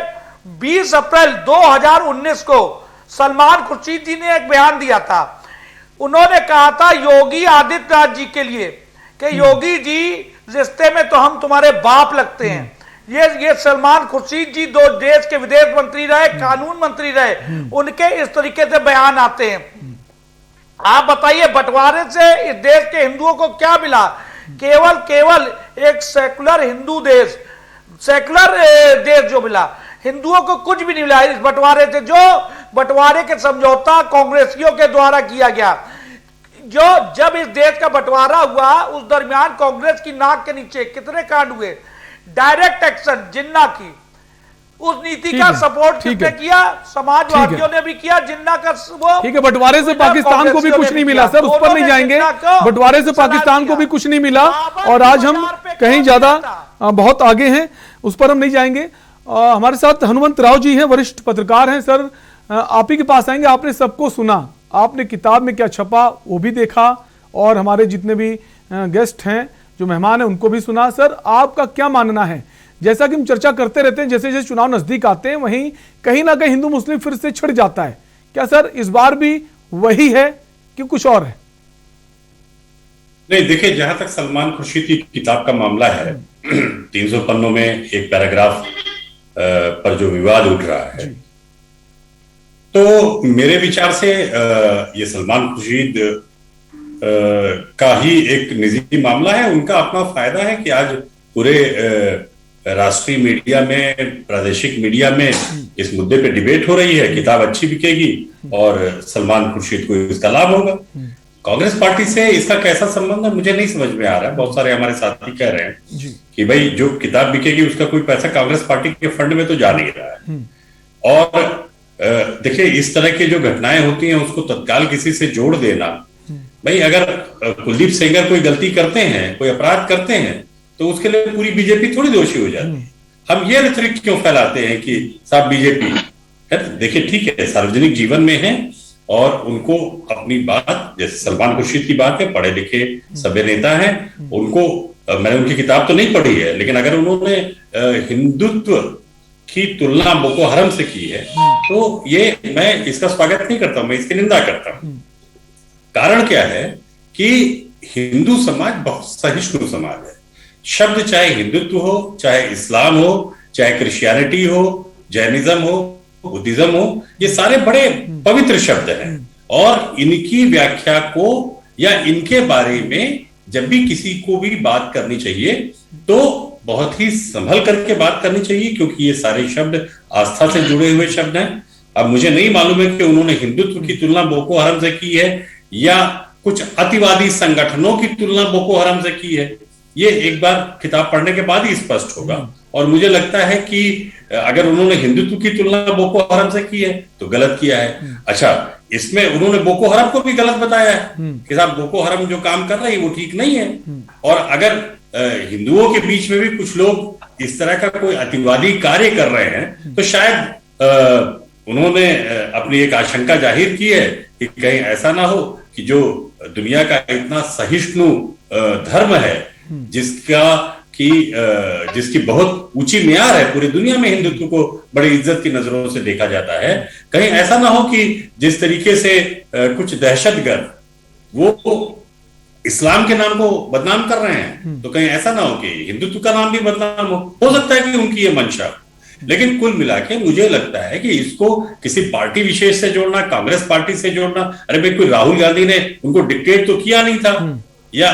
20 अप्रैल 2019 को सलमान खुर्शीद जी ने एक बयान दिया था, उन्होंने कहा था योगी आदित्यनाथ जी के लिए कि योगी जी रिश्ते में तो हम तुम्हारे बाप लगते हैं। ये सलमान खुर्शीद जी दो देश के विदेश मंत्री रहे, कानून मंत्री रहे, उनके इस तरीके से बयान आते हैं। आप बताइए बंटवारे से इस देश के हिंदुओं को क्या मिला? केवल एक सेकुलर हिंदू देश, सेकुलर देश जो मिला, हिंदुओं को कुछ भी नहीं मिला इस बंटवारे से। जो बंटवारे के समझौता कांग्रेसियों के द्वारा किया गया, जो जब इस देश का बंटवारा हुआ उस दरमियान कांग्रेस की नाक के नीचे कितने कांड हुए। डायरेक्ट एक्शन जिन्ना की, उस नीति का सपोर्ट किसने किया? समाजवादियों ने भी किया। जिन्ना का वो ठीक है, बंटवारे से पाकिस्तान को भी कुछ नहीं मिला सर, उस पर नहीं जाएंगे। बंटवारे से पाकिस्तान को भी कुछ नहीं मिला और आज हम कहीं ज्यादा बहुत आगे हैं, उस पर हम नहीं जाएंगे। हमारे साथ हनुमंत राव जी हैं, वरिष्ठ पत्रकार हैं। सर आप ही के पास आएंगे, आपने सबको सुना, आपने किताब में क्या छपा वो भी देखा और हमारे जितने भी गेस्ट हैं जो मेहमान हैं उनको भी सुना। सर आपका क्या मानना है? जैसा कि हम चर्चा करते रहते हैं, जैसे जैसे चुनाव नजदीक आते हैं वहीं कहीं ना कहीं हिंदू मुस्लिम फिर से छिड़ जाता है, क्या सर इस बार भी वही है कि कुछ और है? नहीं, देखिए, जहां तक सलमान खुर्शीद की किताब का मामला है 300 पन्नों में एक पैराग्राफ पर जो विवाद उठ रहा है, तो मेरे विचार से ये सलमान खुर्शीद का ही एक निजी मामला है। उनका अपना फायदा है कि आज पूरे राष्ट्रीय मीडिया में, प्रादेशिक मीडिया में इस मुद्दे पे डिबेट हो रही है, किताब अच्छी बिकेगी और सलमान खुर्शीद को इसका लाभ होगा। कांग्रेस पार्टी से इसका कैसा संबंध है मुझे नहीं समझ में आ रहा है। बहुत सारे हमारे साथी कह रहे हैं कि भाई जो किताब बिकेगी उसका कोई पैसा कांग्रेस पार्टी के फंड में तो जा नहीं रहा है। और देखिए, इस तरह की जो घटनाएं होती हैं उसको तत्काल किसी से जोड़ देना, भाई अगर कुलदीप सेंगर कोई गलती करते हैं, कोई अपराध करते हैं, तो उसके लिए पूरी बीजेपी थोड़ी दोषी हो जाती है। हम ये रेटरिक क्यों फैलाते हैं कि साहब बीजेपी है? देखिए ठीक है, सार्वजनिक जीवन में है और उनको अपनी बात, जैसे सलमान खुर्शीद की बात है, पढ़े लिखे सभ्य नेता हैं, उनको मैंने उनकी किताब तो नहीं पढ़ी है, लेकिन अगर उन्होंने हिंदुत्व की तुलना बोको हरम से की है तो ये मैं इसका स्वागत नहीं करता, मैं इसकी निंदा करता हूं। कारण क्या है कि हिंदू समाज बहुत सहिष्णु समाज है। शब्द चाहे हिंदुत्व हो, चाहे इस्लाम हो, चाहे क्रिश्चियनिटी हो, जैनिज्म हो, बुद्धिज्म हो, ये सारे बड़े पवित्र शब्द हैं और इनकी व्याख्या को या इनके बारे में जब भी किसी को भी बात करनी चाहिए तो बहुत ही संभल करके बात करनी चाहिए, क्योंकि ये सारे शब्द आस्था से जुड़े हुए शब्द हैं। अब मुझे नहीं मालूम है कि उन्होंने हिंदुत्व की तुलना बोको हरम से की है या कुछ अतिवादी संगठनों की तुलना बोको हरम से की है, ये एक बार किताब पढ़ने के बाद ही स्पष्ट होगा। और मुझे लगता है कि अगर उन्होंने हिंदुत्व की तुलना बोको हरम से की है तो गलत किया है। अच्छा, इसमें उन्होंने बोको हरम को भी गलत बताया है कि साहब बोको हरम जो काम कर रही है वो ठीक नहीं है। और अगर हिंदुओं के बीच में भी कुछ लोग इस तरह का कोई अतिवादी कार्य कर रहे हैं तो शायद उन्होंने अपनी एक आशंका जाहिर की है कि कहीं ऐसा ना हो कि जो दुनिया का इतना सहिष्णु धर्म है, जिसकी बहुत ऊंची मियार है, पूरी दुनिया में हिंदुत्व को बड़ी इज्जत की नजरों से देखा जाता है, कहीं ऐसा ना हो कि जिस तरीके से कुछ दहशतगर्द वो इस्लाम के नाम को बदनाम कर रहे हैं, तो कहीं ऐसा ना हो कि हिंदुत्व का नाम भी बदनाम हो सकता है कि उनकी ये मंशा। लेकिन कुल मिला के मुझे लगता है कि इसको किसी पार्टी विशेष से जोड़ना, कांग्रेस पार्टी से जोड़ना, अरे भाई कोई राहुल गांधी ने उनको डिक्टेट तो किया नहीं था, या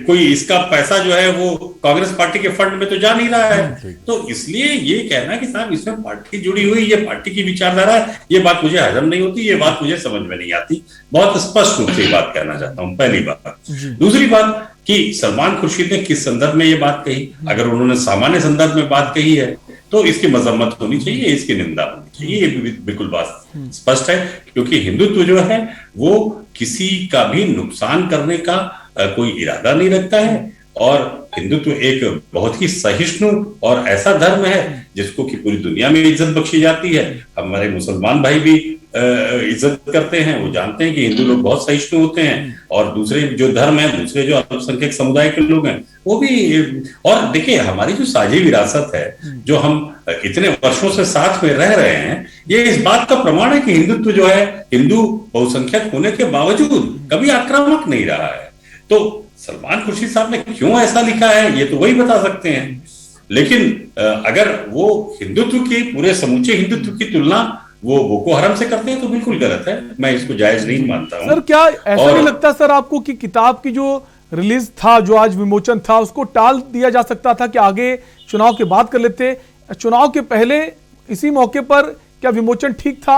कोई इसका पैसा जो है वो कांग्रेस पार्टी के फंड में तो जा नहीं रहा है। तो इसलिए ये कहना कि साहब इसमें पार्टी जुड़ी हुई, ये पार्टी की विचारधारा है, ये बात मुझे हजम नहीं होती, ये बात मुझे समझ में नहीं आती। बहुत स्पष्ट रूप से बात कहना चाहता हूं, पहली बात। दूसरी बात कि सलमान खुर्शीद ने किस संदर्भ में ये बात कही, अगर उन्होंने सामान्य संदर्भ में बात कही है तो इसकी मजम्मत होनी चाहिए, इसकी निंदा होनी चाहिए, ये बिल्कुल बात स्पष्ट है। क्योंकि हिंदुत्व जो है वो किसी का भी नुकसान करने का कोई इरादा नहीं रखता है और हिंदुत्व एक बहुत ही सहिष्णु और ऐसा धर्म है जिसको कि पूरी दुनिया में इज्जत बख्शी जाती है। हमारे मुसलमान भाई भी इज्जत करते हैं, वो जानते हैं कि हिंदू लोग बहुत सहिष्णु होते हैं, और दूसरे जो धर्म है, दूसरे जो अल्पसंख्यक समुदाय के लोग हैं वो भी। और देखिए, हमारी जो साझी विरासत है, जो हम इतने वर्षों से साथ में रह रहे हैं, ये इस बात का प्रमाण है कि हिंदुत्व जो है, हिंदू बहुसंख्यक होने के बावजूद कभी आक्रामक नहीं रहा है। तो सलमान खुर्शीद साहब ने क्यों ऐसा लिखा है, ये तो वही बता सकते हैं। लेकिन अगर वो हिंदुत्व की, पूरे समूचे हिंदुत्व की तुलना वो बोको हराम से करते हैं तो बिल्कुल गलत है, मैं इसको जायज नहीं मानता हूं। सर, क्या ऐसा नहीं लगता सर आपको कि किताब की जो रिलीज था, जो आज विमोचन था, उसको टाल दिया जा सकता था कि आगे चुनाव के बाद कर लेते, चुनाव के पहले इसी मौके पर क्या विमोचन ठीक था?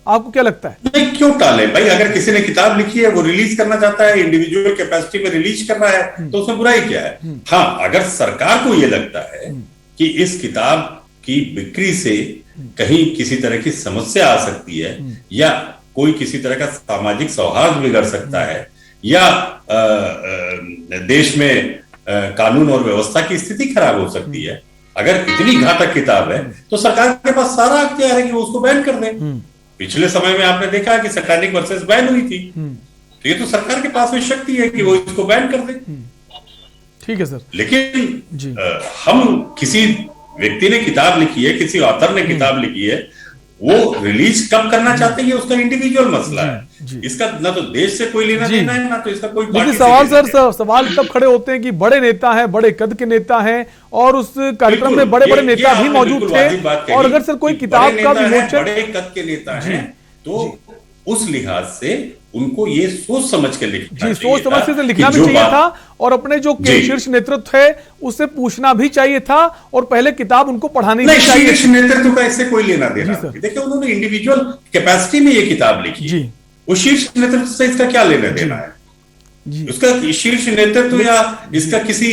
आपको क्या लगता है? नहीं, क्यों टाले भाई? अगर किसी ने किताब लिखी है, वो रिलीज करना चाहता है, इंडिविजुअल कैपेसिटी में रिलीज कर रहा है, तो उसमें बुराई क्या है? हाँ, अगर सरकार को यह लगता है कि इस किताब की बिक्री से कहीं किसी तरह की समस्या आ सकती है, या कोई किसी तरह का सामाजिक सौहार्द बिगड़ सकता है, या देश में कानून और व्यवस्था की स्थिति खराब हो सकती है, अगर इतनी घातक किताब है तो सरकार के पास सारा अख्तियार है कि वो उसको बैन कर दे। पिछले समय में आपने देखा कि सैटेनिक वर्सेस बैन हुई थी, तो ये तो सरकार के पास में शक्ति है कि वो इसको बैन कर दे। ठीक है सर। लेकिन हम, किसी व्यक्ति ने किताब लिखी है, किसी ऑथर ने किताब लिखी है, वो रिलीज कब करना चाहते हैं, ये उसका इंडिविजुअल मसला है। इसका ना तो देश से कोई लेना देना है, ना तो इसका कोई पार्टी से सवाल सर, सवाल तब खड़े होते हैं कि बड़े नेता हैं, बड़े कद के नेता हैं, और उस कार्यक्रम में बड़े बड़े नेता भी मौजूद थे, और अगर सर कोई किताब का विमोचन, बड़े कद के नेता हैं, तो उस लिहाज से उनको ये सोच समझ के लिखना चाहिए, सोच समझ से लिखना भी चाहिए था, और अपने जो शीर्ष नेतृत्व है उससे पूछना भी चाहिए था, और पहले किताब उनको पढ़ानी भी चाहिए। शीर्ष नेतृत्व का इससे कोई लेना देना। देखिए, उन्होंने इंडिविजुअल कैपेसिटी में ये किताब लिखी, वो शीर्ष नेतृत्व से इसका क्या लेना देना है? उसका शीर्ष नेतृत्व या इसका किसी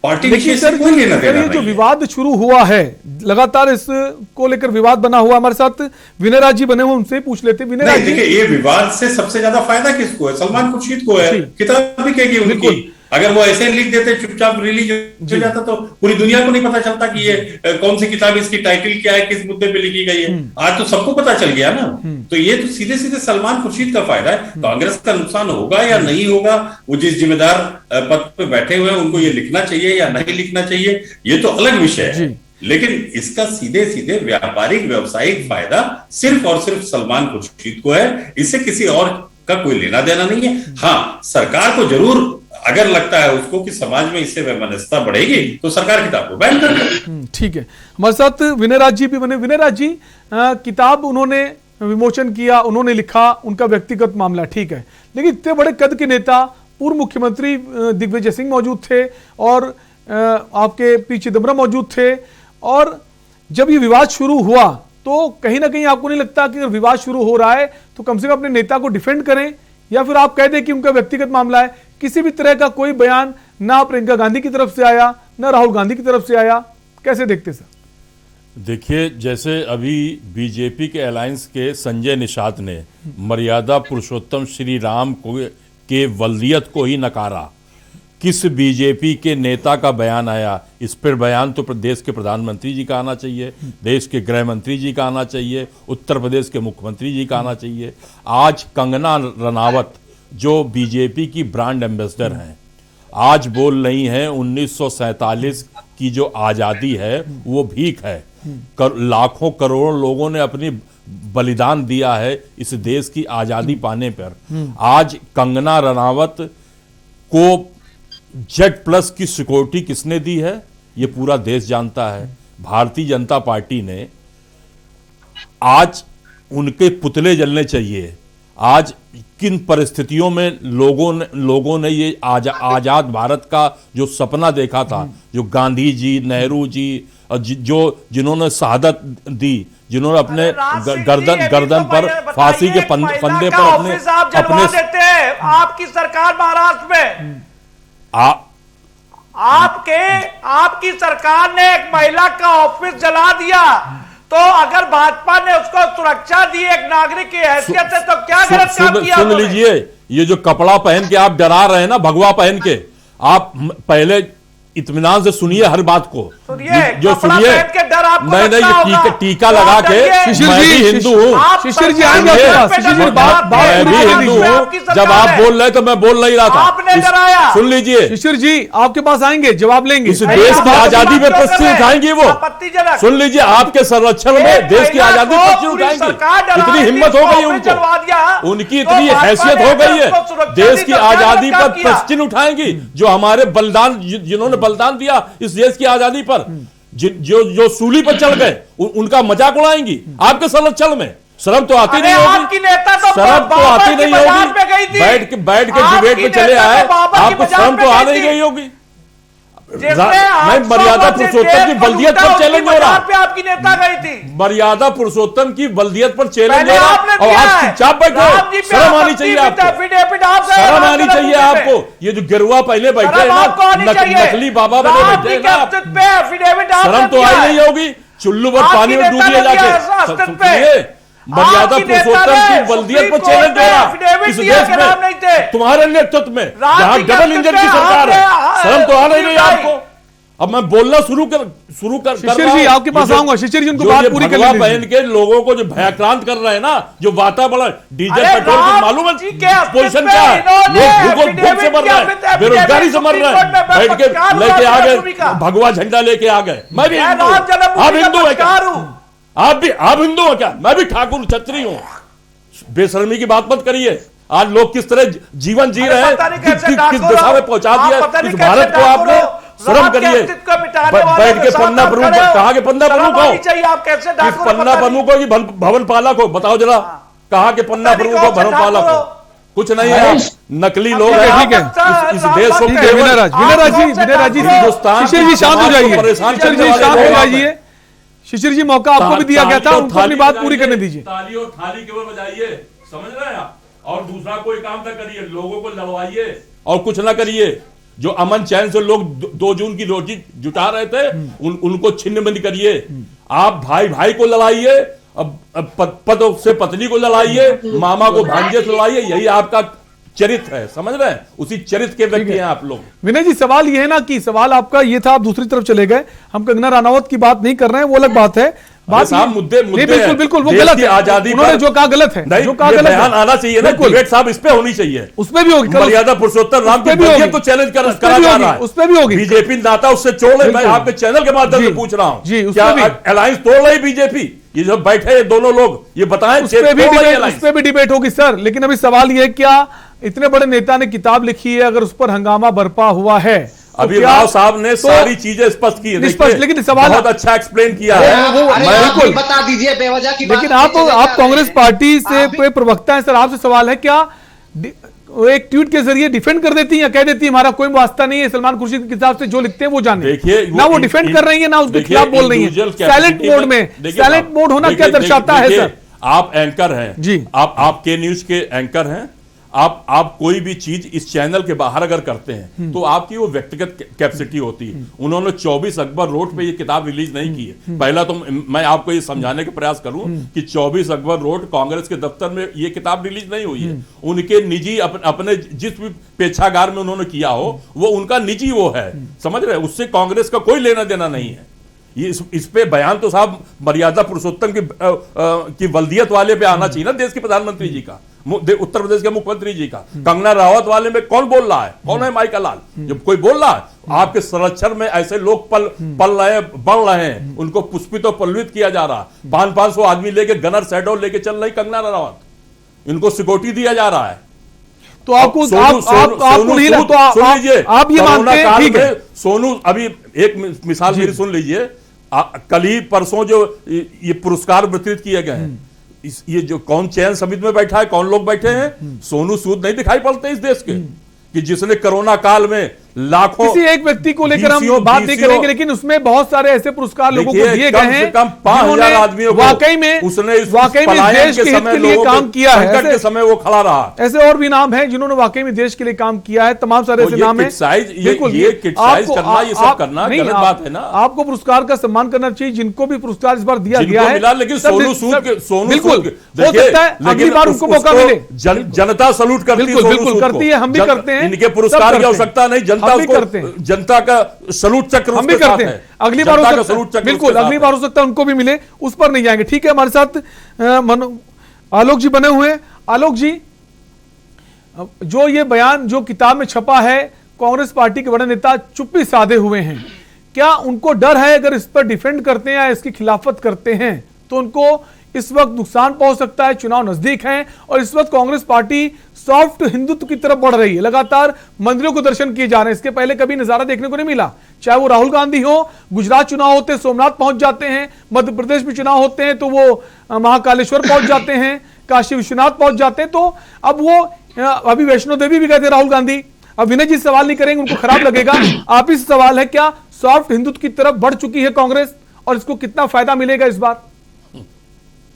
पार्टी विशेष से कोई लेना देना नहीं। जो विवाद शुरू हुआ है, लगातार इसको लेकर विवाद बना हुआ, हमारे साथ विनय राज जी बने हुए, उनसे पूछ लेते। विनय राज जी, देखिए, ये विवाद से सबसे ज्यादा फायदा किसको है? सलमान खुर्शीद को है। किताब भी कहेगी उनकी। अगर वो ऐसे लिख देते, चुपचाप रिलीज हो जाता, तो पूरी दुनिया को नहीं पता चलता कि ये कौन सी किताब, इसकी टाइटल क्या है, किस मुद्दे पे लिखी गई है। आज तो सबको पता चल गया ना। तो ये तो सीधे सीधे सलमान खुर्शीद का फायदा है। कांग्रेस का नुकसान होगा या नहीं होगा, वो जिस जिम्मेदार पद पे बैठे हुए हैं उनको ये लिखना चाहिए या नहीं लिखना चाहिए, ये तो अलग विषय है। लेकिन इसका सीधे सीधे व्यापारिक व्यवसायिक फायदा सिर्फ और सिर्फ सलमान खुर्शीद को है, इससे किसी और का कोई लेना देना नहीं है। हाँ, सरकार को जरूर अगर लगता है उसको कि समाज में इससे वैमनस्यता बढ़ेगी, तो सरकार किताब को बैन कर दे। ठीक है, हमारे साथ विनय राज जी भी बने। विनय राज जी, किताब उन्होंने विमोचन किया, उन्होंने लिखा, उनका व्यक्तिगत मामला, ठीक है, लेकिन इतने बड़े कद के नेता, पूर्व मुख्यमंत्री दिग्विजय सिंह मौजूद थे, और आपके पी चिदम्बरम मौजूद थे, और जब ये विवाद शुरू हुआ तो कहीं ना कहीं आपको नहीं लगता कि अगर विवाद शुरू हो रहा है तो कम से कम अपने नेता को डिफेंड करें, या फिर आप कह दें कि उनका व्यक्तिगत मामला है? किसी भी तरह का कोई बयान ना प्रियंका गांधी की तरफ से आया, ना राहुल गांधी की तरफ से आया, कैसे देखते सर? देखिए, जैसे अभी बीजेपी के अलायंस के संजय निषाद ने मर्यादा पुरुषोत्तम श्री राम के वल्दियत को ही नकारा, किस बीजेपी के नेता का बयान आया? इस पर बयान तो प्रदेश के प्रधानमंत्री जी का आना चाहिए, देश के गृह मंत्री जी का आना चाहिए, उत्तर प्रदेश के मुख्यमंत्री जी का आना चाहिए। आज कंगना रनावत जो बीजेपी की ब्रांड एम्बेसडर हैं, आज बोल रही हैं 1947 की जो आज़ादी है वो भीख है। लाखों करोड़ों लोगों ने अपनी बलिदान दिया है इस देश की आज़ादी पाने पर। आज कंगना रनावत को Z+ की सिक्योरिटी किसने दी है, ये पूरा देश जानता है। भारतीय जनता पार्टी ने, आज उनके पुतले जलने चाहिए। आज किन परिस्थितियों में लोगों ने ये आजाद भारत का जो सपना देखा था, जो गांधी जी, नेहरू जी, जिन्होंने शहादत दी, जिन्होंने अपने गर्दन पर फांसी के फंदे पर अपने देते हैं। आपकी सरकार महाराष्ट्र में आपकी सरकार ने एक महिला का ऑफिस जला दिया, तो अगर भाजपा ने उसको सुरक्षा दी एक नागरिक की हैसियत से, तो क्या गलत काम किया? सुन लीजिए, ये जो कपड़ा पहन के आप डरा रहे हैं ना, भगवा पहन के, आप पहले इत्मीनान से सुनिए हर बात को। सुनिए, जो सुनिए, डर आपको नहीं नहीं, लगता ये होगा। टीका लगा के शिशिर मैं जी, भी हिंदू हूँ, शिशिर जी आएंगे आपके पास। शिशिर जी बात मैं भी हिंदू हूँ। जब आप बोल रहे तो मैं बोल नहीं रहा था। आपने डराया। सुन लीजिए, शिशिर जी आपके पास आएंगे, जवाब लेंगे। इस देश की आजादी पे प्रश्न उठाएंगे वो। आपत्तिजनक। सुन लीजिए, आपके संरक्षण में देश की आजादी पर प्रश्न उठाएंगे। इतनी हिम्मत हो गई उनको, उनकी इतनी हैसियत हो गई है, देश की आजादी पर प्रश्न उठाएंगी। जो हमारे बलिदान, जिन्होंने बलिदान दिया इस देश की आजादी पर, जो सूली पर चढ़ गए, उनका मजाक उड़ाएंगी आपके संरक्षण में। शर्म तो आती नहीं होगी, आपकी नेता तो शर्म तो आती नहीं बाजार पे गई होगी। थी। बैठ के डिबेट में चले आए, आपको शर्म तो आ नहीं गई होगी। मैं मर्यादा पुरुषोत्तम की बल्दियत पर चैलेंज हो रहा, पे आपकी नेता गई थी। मर्यादा पुरुषोत्तम की बल्दियत पर चैलेंज हो पहले रहा, आपने और दिया आप है। चुपचाप बैठे। शर्म आनी चाहिए आपको, एफिडेविट आप गए, शर्म आप आनी गलत चाहिए जगह पे। आपको। ये जो गिरुआ पहले बैठे हैं शर्म आपको आनी ना, चाहिए। नकली बाबा बने राम बैठे जी हैं के ना, अस्तित्व पे एफिडेविट आपने शर्म तो दिया आई है। नहीं होगी। चुल्लू पर आपकी पानी में नेता डूबिए ने दिया है जाके। अस्तित्व पे। सुनिए, मर्यादा आपकी नेता पुरुषोत्तम ने की बल्दियत पर सुप्रीम चैलेंज कोर्ट हो में रहा एफिडेविट इस दिया देश कि राम नहीं थे। में, तुम्हारे नेतृत्व में, राम जहां जी के डबल इंजन की अस्तित्व पे सरकार है। आपने शर्म तो आ नहीं सुप्रीम आपको। अब मैं बोलना शुरू कर शिशिर जी आपके पास आऊंगा। शिशिर जी उनको बात पूरी कर भगवा लीजिए। पहन के लोगों को जो भयाक्रांत कर रहे हैं ना, जो वातावरण, डीजल अरे पेट्रोल राम को मालूम है जी के पोजीशन अस्तित्व क्या है? इन्होंने लोग भूख से एफिडेविट मर रहे हैं, किया, बेरोजगारी से मर रहे हैं, सुप्रीम कोर्ट में बैठ के पत्रकार लेके आ हुआ भूमि गए, का। भगवा झंडा लेके आ गए। मैं भी मैं हिंदू हूं। राम जन्मभूमि आप का हिंदू है क्या? पत्रकार हूं। आप हिंदू हो क्या? मैं भी ठाकुर क्षत्रिय हूं। बेशर्मी की बात मत करिए। आज लोग किस तरह जीवन जी रहे हैं, पता नहीं कैसे किस ठाकुर दिशा हो। में पहुंचा आप दिया पता नहीं इस कैसे भारत को। ठाकुर आपने हो। शर्म राम के करिए। अस्तित्व को मिटाने वालों बैठ के के साथ पन्ना आप प्रमुख, खड़े हो। कहा के पन्ना शर्म प्रमुख आनी हो, चाहिए। आप कैसे इस ठाकुर हो, पन्ना पता नहीं। प्रमुख हो कि भवन पालक हो? बताओ जरा, कहा के पन्ना पता नहीं प्रमुख हो, कौन से भवन पालक ठाकुर हो? हो। कुछ नहीं है, आप नकली लोग हैं। ठीक है, इस देश को ठीक है। विनय राज जी हिंदुस्तान शिशिर जी शांत हो जाइए। परेशान शिशिर जी करने वाले शांत हो लोग आप जाइए। हैं। शिशिर जी मौका आपको भी दिया गया था, उनको अपनी बात पूरी करने दीजिए। ताली और थाली केवल बजाइए, समझ रहे हैं आप? और दूसरा कोई काम ना करिए, लोगों को लड़वाइए और कुछ ना करिए। जो अमन चैन से लोग 2 जून की रोटी जुटा रहे थे, उनको छिन्न भिन्न करिए। आप भाई भाई को लड़ाइए, अब पद से पत्नी को लड़ाइए, मामा को भांजे से लड़ाइए। यही आपका चरित्र है, समझ रहे हैं? उसी चरित्र के व्यक्ति हैं आप लोग। विनय जी सवाल ये है ना कि सवाल आपका ये था, आप दूसरी तरफ चले गए। हम कंगना रनावत की बात नहीं कर रहे हैं, वो अलग बात है। बात साहब मुद्दे नहीं, बिल्कुल हैं। बिल्कुल वो देश गलत की है। आजादी उन्होंने पर- जो कहा गलत है, नहीं, जो कहा ये गलत बयान आना चाहिए ना, डिबेट साहब इस पे होनी चाहिए। उसमें भी होगी, मर्यादा पुरुषोत्तम राम की बल्दियत को चैलेंज करा जा रहा है। उसमें भी होगी। बीजेपी नाता उससे तोड़ रही। मैं आपके चैनल के माध्यम से पूछ रहा हूं, क्या अलायंस तोड़ रही बीजेपी? ये जो बैठे हैं दोनों लोग, ये बताएं। उस पे भी डिबेट होगी सर, लेकिन अभी सवाल ये है, क्या इतने बड़े नेता ने किताब लिखी है, अगर उस पर हंगामा बरपा हुआ है तो अभी क्या- राव साहब ने तो सारी चीजें स्पष्ट की है। स्पष्ट, लेकिन सवाल बहुत अच्छा एक्सप्लेन किया है। बिल्कुल बता दीजिए बेवजह की लेकिन आप कांग्रेस पार्टी से कोई प्रवक्ता है सर, आपसे सवाल है, क्या वो एक ट्वीट के जरिए डिफेंड कर देती हैं या कह देती है हमारा कोई वास्ता नहीं है, सलमान खुर्शीद के किताब से जो लिखते हैं वो जाने? देखिए, ना वो डिफेंड कर रही है ना उसके खिलाफ बोल रही है। साइलेंट मोड में, साइलेंट मोड होना क्या दर्शाता है सर? आप एंकर हैं जी, आप के न्यूज के एंकर हैं। आप कोई भी चीज इस चैनल के बाहर अगर करते हैं तो आपकी वो व्यक्तिगत कैपेसिटी होती है। उन्होंने 24 अकबर रोड पे ये किताब रिलीज नहीं की है। पहला तो मैं आपको ये समझाने का प्रयास करूं कि 24 अकबर रोड कांग्रेस के दफ्तर में ये किताब रिलीज नहीं हुई है। उनके निजी अपने जिस भी पेशागार में उन्होंने किया हो, वो उनका निजी वो है, समझ रहे? उससे कांग्रेस का कोई लेना देना नहीं है। ये इस पे बयान तो साहब मर्यादा पुरुषोत्तम की वल्दियत वाले पे आना चाहिए ना, देश के प्रधानमंत्री जी का, उत्तर प्रदेश के मुख्यमंत्री जी का। कंगना रावत वाले में कौन बोल रहा है? कौन है माइका लाल? जब कोई बोल रहा है, आपके संरक्षण में ऐसे लोग पल रहे हैं, बढ़ रहे हैं, उनको पुष्पित और पल्लवित किया जा रहा है। 500 आदमी लेके गनर शैडो लेके चल रही कंगना रावत, इनको सिक्योरिटी दिया जा रहा है। तो आपको आप ये मानते हैं? ठीक है सोनू, अभी एक मिसाल मेरी सुन लीजिए। कल ही परसों जो ये पुरस्कार वितरित किए गए हैं, ये जो कौन चयन समिति में बैठा है, कौन लोग बैठे हैं? सोनू सूद नहीं दिखाई पड़ते इस देश के, कि जिसने कोरोना काल में लाखों, किसी एक व्यक्ति को लेकर हम बात नहीं करेंगे, लेकिन उसमें बहुत सारे ऐसे पुरस्कार लोगों को दिए गए हैं, कम 5000 आदमियों को वाकई में उसने देश के हित के लिए काम किया है। संकट के समय वो खड़ा रहा। ऐसे और भी नाम हैं जिन्होंने वाकई में देश के लिए काम किया है, तमाम सारे ऐसे नाम हैं। बिल्कुल, ये क्रिटिसाइज करना, ये सब करना गलत बात है ना। आपको पुरस्कार का सम्मान करना चाहिए, जिनको भी पुरस्कार इस बार दिया गया है। लेकिन सोनू सूद बिल्कुल हो सकता है अगली बार उनको मौका मिले। जनता सलूट करती है, बिल्कुल करती है, हम भी करते हैं। इनके पुरस्कार की आवश्यकता नहीं, जनता हम भी करते हैं। उसको जनता का सलूट चक्र हम भी उसके साथ करते हैं। है। अगली बार हो जनता का सकता सलूट है, चक्र बिल्कुल उसके अगली साथ बार है। हो सकता है उनको भी मिले, उस पर नहीं जाएंगे। ठीक है, हमारे साथ आलोक जी बने हुए हैं। आलोक जी, जो ये बयान जो किताब में छपा है, कांग्रेस पार्टी के बड़े नेता चुप्पी साधे हुए हैं, क्या उनको डर है अगर इस पर डिफेंड करते हैं या इसकी खिलाफत करते हैं तो उनको इस वक्त नुकसान पहुंच सकता है? चुनाव नजदीक हैं और इस वक्त कांग्रेस पार्टी सॉफ्ट हिंदुत्व की तरफ बढ़ रही है, लगातार मंदिरों को दर्शन किए जा रहे हैं। इसके पहले कभी नजारा देखने को नहीं मिला, चाहे वो राहुल गांधी हो, गुजरात चुनाव होते सोमनाथ पहुंच जाते हैं, मध्य प्रदेश में चुनाव होते हैं तो वो महाकालेश्वर पहुंच जाते हैं, काशी विश्वनाथ पहुंच जाते हैं। तो अब वो अभी वैष्णो देवी भी गए थे राहुल गांधी। अब विनय जी सवाल नहीं करेंगे, उनको खराब लगेगा। आप ही से सवाल है, क्या सॉफ्ट हिंदुत्व की तरफ बढ़ चुकी है कांग्रेस और इसको कितना फायदा मिलेगा इस बार?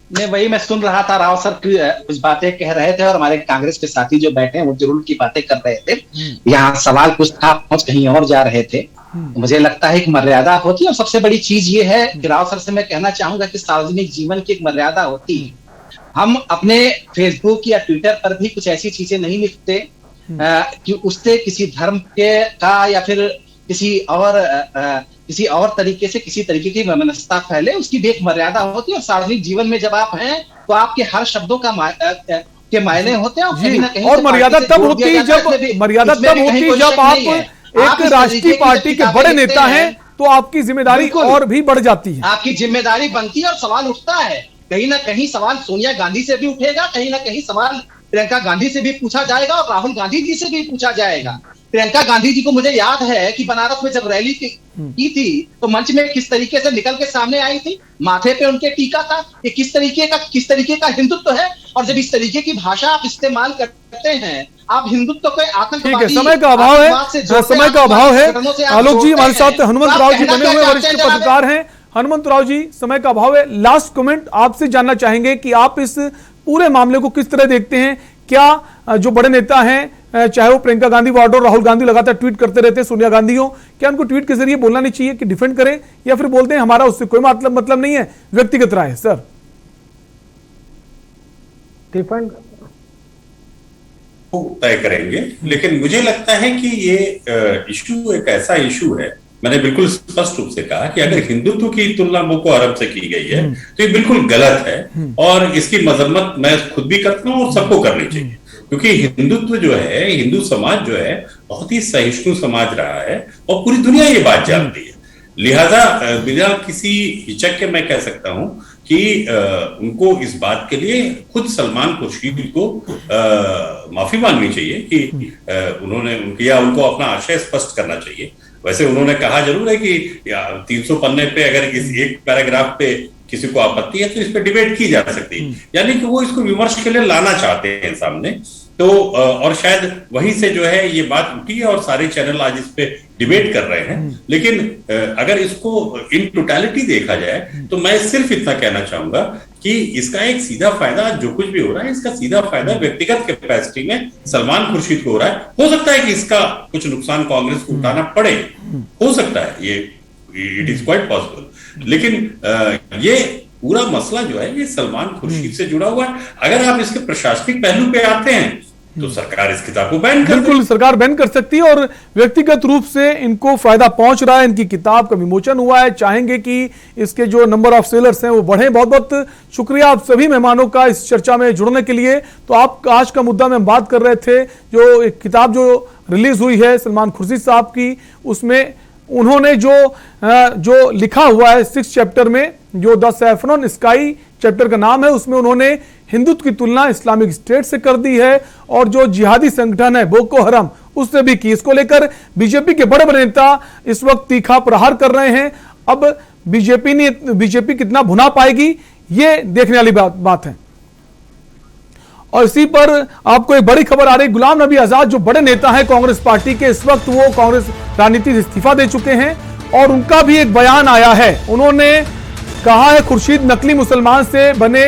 नहीं, वही मैं सुन रहा था, राव सर कुछ बातें कह रहे थे और हमारे कांग्रेस के साथी जो बैठे हैं वो जरूर की बातें कर रहे थे। यहाँ सवाल कुछ था, पहुंच कहीं और जा रहे थे। मुझे लगता है एक मर्यादा होती है और सबसे बड़ी चीज ये है कि राव सर से मैं कहना चाहूंगा कि सार्वजनिक जीवन की एक मर्यादा होती है। हम अपने फेसबुक या ट्विटर पर भी कुछ ऐसी चीजें नहीं लिखते कि उससे किसी धर्म के का या फिर किसी और तरीके से किसी तरीके की वैमनस्यता फैले, उसकी भी एक मर्यादा होती है। और सार्वजनिक जीवन में जब आप हैं तो आपके हर शब्दों का के मायने होते हैं और कहीं ना कहीं और मर्यादा तब होती है जब आप एक राष्ट्रीय पार्टी के बड़े नेता हैं तो आपकी जिम्मेदारी और भी बढ़ जाती है। आपकी जिम्मेदारी बनती है और सवाल उठता है, कहीं ना कहीं सवाल सोनिया गांधी से भी उठेगा, कहीं ना कहीं सवाल प्रियंका गांधी से भी पूछा जाएगा और राहुल गांधी जी से भी पूछा जाएगा। प्रियंका गांधी जी को मुझे याद है कि बनारस में जब रैली की थी तो मंच में किस तरीके से निकल के सामने आई थी, माथे पे उनके टीका था। ये किस तरीके का हिंदुत्व है। और जब इस तरीके की भाषा आप इस्तेमाल करते हैं, आप हिंदुत्व को आतंकवादी, ठीक है, समय का अभाव है, समय का अभाव है। आलोक जी हमारे साथ हनुमंत राव जी बने हुए वरिष्ठ पत्रकार हैं। हनुमंत राव जी, समय का अभाव है, लास्ट कमेंट आपसे जानना चाहेंगे कि आप इस पूरे मामले को किस तरह देखते हैं? क्या जो बड़े नेता हैं, चाहे वो प्रियंका गांधी वाड्रा और राहुल गांधी लगातार ट्वीट करते रहते हैं, सोनिया गांधी हो, क्या उनको ट्वीट के जरिए बोलना नहीं चाहिए कि डिफेंड करें, या फिर बोलते हैं हमारा उससे कोई मतलब नहीं है, व्यक्तिगत राय है? सर डिफेंड तय करेंगे, लेकिन मुझे लगता है कि ये इशू एक ऐसा इशू है, मैंने बिल्कुल स्पष्ट रूप से कहा कि अगर हिंदुत्व की तुलना बोको हराम से की गई है तो ये बिल्कुल गलत है और इसकी मजम्मत मैं खुद भी करता हूँ और सबको करनी चाहिए। क्योंकि हिंदुत्व जो है, हिंदू समाज जो है बहुत ही सहिष्णु समाज रहा है और पूरी दुनिया ये बात जानती है। लिहाजा बिना किसी हिचक के मैं कह सकता हूं कि उनको इस बात के लिए खुद सलमान खुर्शीद को माफी मांगनी चाहिए कि उन्होंने उनको अपना आशय स्पष्ट करना चाहिए। वैसे उन्होंने कहा जरूर है कि 300 पन्ने पे अगर इस एक पैराग्राफ पे किसी को आपत्ति है तो इस पे डिबेट की जा सकती है, यानी कि वो इसको विमर्श के लिए लाना चाहते हैं सामने। तो और शायद वहीं से जो है ये बात उठी है और सारे चैनल आज इस पे डिबेट कर रहे हैं। लेकिन अगर इसको इन टोटलिटी देखा जाए तो मैं सिर्फ इतना कहना चाहूंगा कि इसका एक सीधा फायदा, जो कुछ भी हो रहा है इसका सीधा फायदा व्यक्तिगत कैपेसिटी में सलमान खुर्शीद को हो रहा है। हो सकता है कि इसका कुछ नुकसान कांग्रेस को उठाना पड़े, हो सकता है, ये इट इज क्वाइट पॉसिबल। लेकिन ये पूरा मसला जो है ये सलमान खुर्शीद से जुड़ा हुआ है। अगर आप इसके प्रशासनिक पहलू पे आते हैं तो सरकार इस किताब को बैन कर, बिल्कुल सरकार बैन कर सकती है और व्यक्तिगत रूप से इनको फायदा पहुंच रहा है। इनकी किताब का विमोचन हुआ है, चाहेंगे कि इसके जो नंबर ऑफ सेलर्स हैं वो बढ़े। बहुत बहुत शुक्रिया आप सभी मेहमानों का इस चर्चा में जुड़ने के लिए। तो आप आज का मुद्दा में हम बात कर रहे थे, जो एक किताब जो रिलीज हुई है सलमान खुर्शीद साहब की, उसमें उन्होंने जो लिखा हुआ है 6 चैप्टर में, जो द सैफरन स्काई चैप्टर का नाम है, उसमें उन्होंने हिंदुत्व की तुलना इस्लामिक स्टेट से कर दी है और जो जिहादी संगठन है बोको हराम उससे भी की। इसको लेकर बीजेपी के बड़े बड़े नेता इस वक्त तीखा प्रहार कर रहे हैं। अब बीजेपी कितना भुना पाएगी ये देखने वाली बात है। और इसी पर आपको एक बड़ी खबर आ रही, गुलाम नबी आजाद जो बड़े नेता हैं कांग्रेस पार्टी के, इस वक्त वो कांग्रेस राजनीति से इस्तीफा दे चुके हैं और उनका भी एक बयान आया है। उन्होंने कहा है खुर्शीद नकली मुसलमान से बने